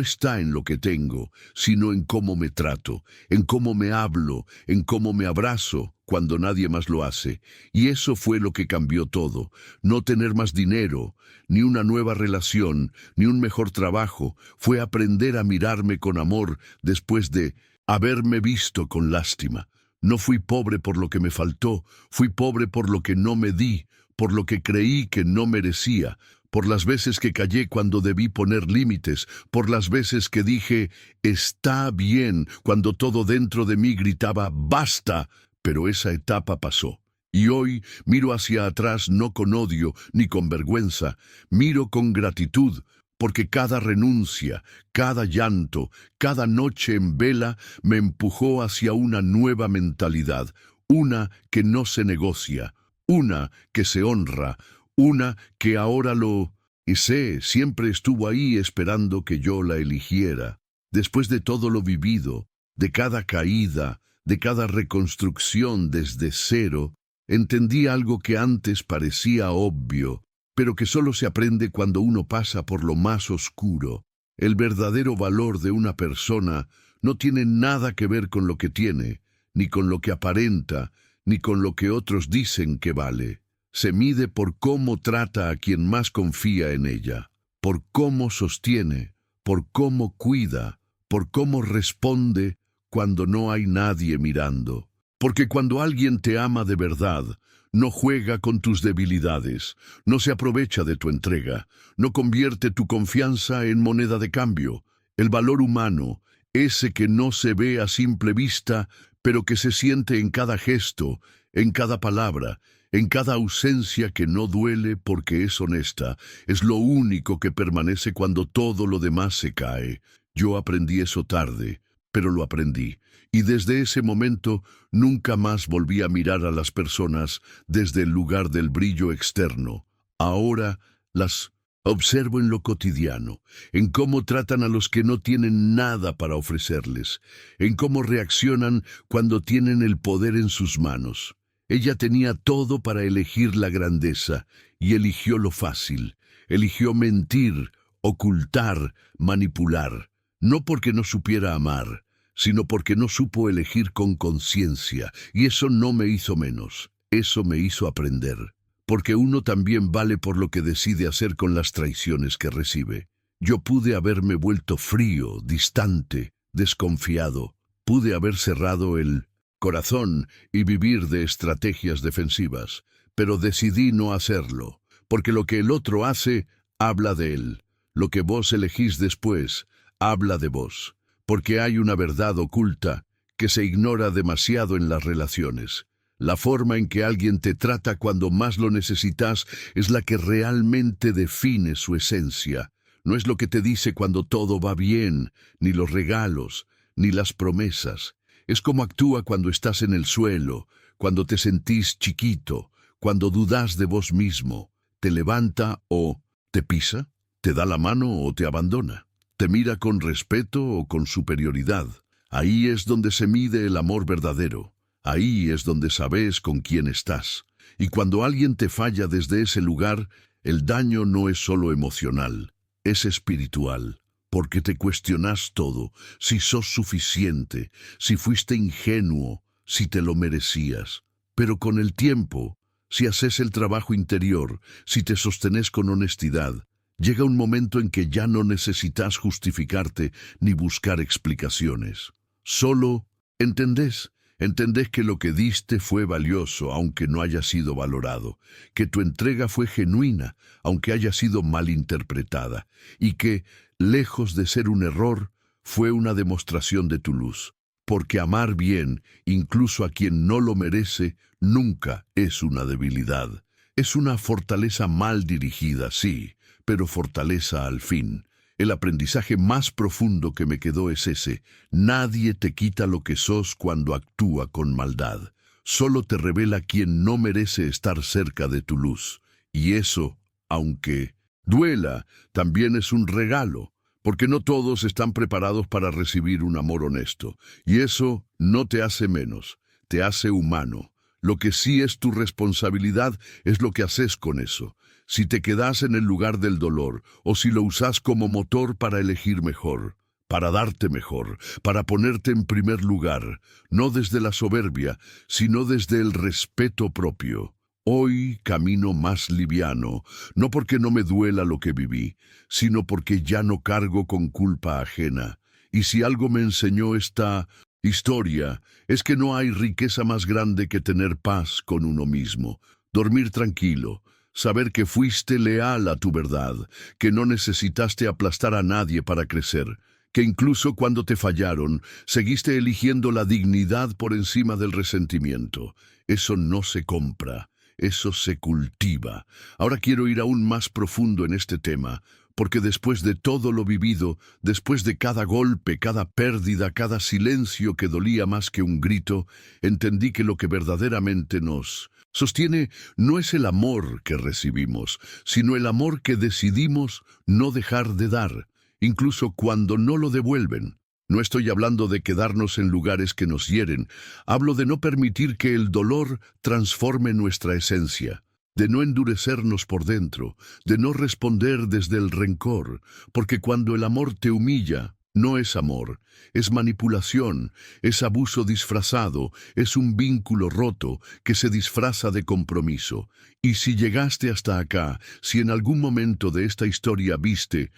está en lo que tengo, sino en cómo me trato, en cómo me hablo, en cómo me abrazo cuando nadie más lo hace. Y eso fue lo que cambió todo. No tener más dinero, ni una nueva relación, ni un mejor trabajo, fue aprender a mirarme con amor después de haberme visto con lástima. No fui pobre por lo que me faltó, fui pobre por lo que no me di, por lo que creí que no merecía, por las veces que callé cuando debí poner límites, por las veces que dije, está bien, cuando todo dentro de mí gritaba, basta, pero esa etapa pasó. Y hoy miro hacia atrás no con odio ni con vergüenza, miro con gratitud, porque cada renuncia, cada llanto, cada noche en vela me empujó hacia una nueva mentalidad, una que no se negocia, una que se honra, una que ahora y sé, siempre estuvo ahí esperando que yo la eligiera. Después de todo lo vivido, de cada caída, de cada reconstrucción desde cero, entendí algo que antes parecía obvio, pero que solo se aprende cuando uno pasa por lo más oscuro. El verdadero valor de una persona no tiene nada que ver con lo que tiene, ni con lo que aparenta, ni con lo que otros dicen que vale. Se mide por cómo trata a quien más confía en ella, por cómo sostiene, por cómo cuida, por cómo responde cuando no hay nadie mirando. Porque cuando alguien te ama de verdad, no juega con tus debilidades, no se aprovecha de tu entrega, no convierte tu confianza en moneda de cambio. El valor humano, ese que no se ve a simple vista, pero que se siente en cada gesto, en cada palabra, en cada ausencia que no duele porque es honesta, es lo único que permanece cuando todo lo demás se cae. Yo aprendí eso tarde, pero lo aprendí. Y desde ese momento nunca más volví a mirar a las personas desde el lugar del brillo externo. Ahora las observo en lo cotidiano, en cómo tratan a los que no tienen nada para ofrecerles, en cómo reaccionan cuando tienen el poder en sus manos. Ella tenía todo para elegir la grandeza y eligió lo fácil. Eligió mentir, ocultar, manipular. No porque no supiera amar, sino porque no supo elegir con conciencia. Y eso no me hizo menos. Eso me hizo aprender. Porque uno también vale por lo que decide hacer con las traiciones que recibe. Yo pude haberme vuelto frío, distante, desconfiado. Pude haber cerrado el corazón y vivir de estrategias defensivas, pero decidí no hacerlo, porque lo que el otro hace, habla de él. Lo que vos elegís después, habla de vos, porque hay una verdad oculta que se ignora demasiado en las relaciones. La forma en que alguien te trata cuando más lo necesitas es la que realmente define su esencia. No es lo que te dice cuando todo va bien, ni los regalos, ni las promesas. Es como actúa cuando estás en el suelo, cuando te sentís chiquito, cuando dudas de vos mismo. Te levanta o te pisa, te da la mano o te abandona. Te mira con respeto o con superioridad. Ahí es donde se mide el amor verdadero. Ahí es donde sabes con quién estás. Y cuando alguien te falla desde ese lugar, el daño no es solo emocional, es espiritual. Porque te cuestionas todo, si sos suficiente, si fuiste ingenuo, si te lo merecías. Pero con el tiempo, si haces el trabajo interior, si te sostenés con honestidad, llega un momento en que ya no necesitas justificarte ni buscar explicaciones. Solo entendés que lo que diste fue valioso, aunque no haya sido valorado, que tu entrega fue genuina, aunque haya sido malinterpretada, y que, lejos de ser un error, fue una demostración de tu luz. Porque amar bien, incluso a quien no lo merece, nunca es una debilidad. Es una fortaleza mal dirigida, sí, pero fortaleza al fin. El aprendizaje más profundo que me quedó es ese: nadie te quita lo que sos cuando actúa con maldad. Solo te revela quien no merece estar cerca de tu luz. Y eso, aunque duela, también es un regalo, porque no todos están preparados para recibir un amor honesto. Y eso no te hace menos, te hace humano. Lo que sí es tu responsabilidad es lo que haces con eso. Si te quedas en el lugar del dolor, o si lo usas como motor para elegir mejor, para darte mejor, para ponerte en primer lugar, no desde la soberbia, sino desde el respeto propio. Hoy camino más liviano, no porque no me duela lo que viví, sino porque ya no cargo con culpa ajena. Y si algo me enseñó esta historia, es que no hay riqueza más grande que tener paz con uno mismo. dormir tranquilo, saber que fuiste leal a tu verdad, que no necesitaste aplastar a nadie para crecer, que incluso cuando te fallaron, seguiste eligiendo la dignidad por encima del resentimiento. Eso no se compra, eso se cultiva. Ahora quiero ir aún más profundo en este tema, porque después de todo lo vivido, después de cada golpe, cada pérdida, cada silencio que dolía más que un grito, entendí que lo que verdaderamente nos sostiene no es el amor que recibimos, sino el amor que decidimos no dejar de dar, incluso cuando no lo devuelven. No estoy hablando de quedarnos en lugares que nos hieren, hablo de no permitir que el dolor transforme nuestra esencia, de no endurecernos por dentro, de no responder desde el rencor, porque cuando el amor te humilla, no es amor, es manipulación, es abuso disfrazado, es un vínculo roto que se disfraza de compromiso. Y si llegaste hasta acá, si en algún momento de esta historia viste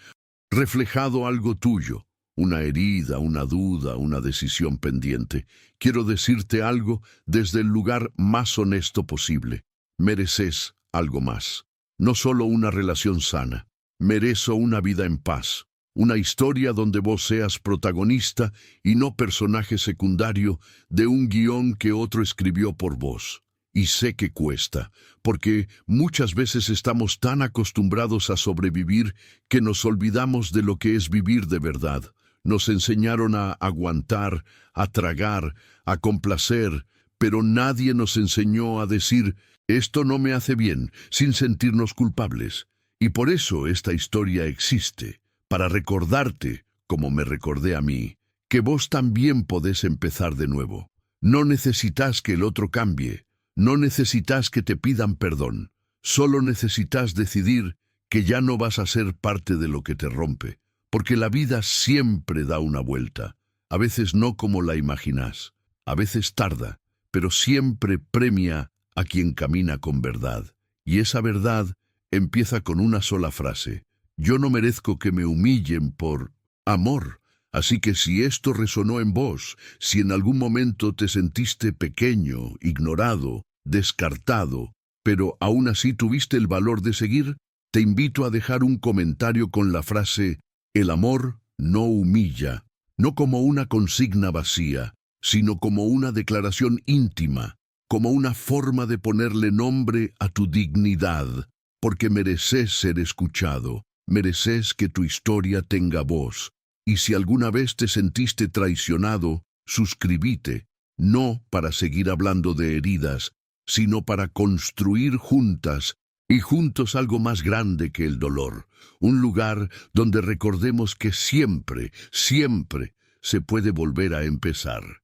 reflejado algo tuyo, una herida, una duda, una decisión pendiente, quiero decirte algo desde el lugar más honesto posible. Mereces algo más. No solo una relación sana. Merezco una vida en paz. Una historia donde vos seas protagonista y no personaje secundario de un guión que otro escribió por vos. Y sé que cuesta, porque muchas veces estamos tan acostumbrados a sobrevivir que nos olvidamos de lo que es vivir de verdad. Nos enseñaron a aguantar, a tragar, a complacer, pero nadie nos enseñó a decir, esto no me hace bien, sin sentirnos culpables. Y por eso esta historia existe, para recordarte, como me recordé a mí, que vos también podés empezar de nuevo. No necesitas que el otro cambie, no necesitas que te pidan perdón, solo necesitas decidir que ya no vas a ser parte de lo que te rompe, porque la vida siempre da una vuelta, a veces no como la imaginas, a veces tarda, pero siempre premia a quien camina con verdad. Y esa verdad empieza con una sola frase: yo no merezco que me humillen por amor. Así que si esto resonó en vos, si en algún momento te sentiste pequeño, ignorado, descartado, pero aún así tuviste el valor de seguir, te invito a dejar un comentario con la frase: el amor no humilla, no como una consigna vacía, sino como una declaración íntima, como una forma de ponerle nombre a tu dignidad, porque mereces ser escuchado, mereces que tu historia tenga voz. Y si alguna vez te sentiste traicionado, suscríbete, no para seguir hablando de heridas, sino para construir juntas y juntos algo más grande que el dolor, un lugar donde recordemos que siempre, siempre se puede volver a empezar.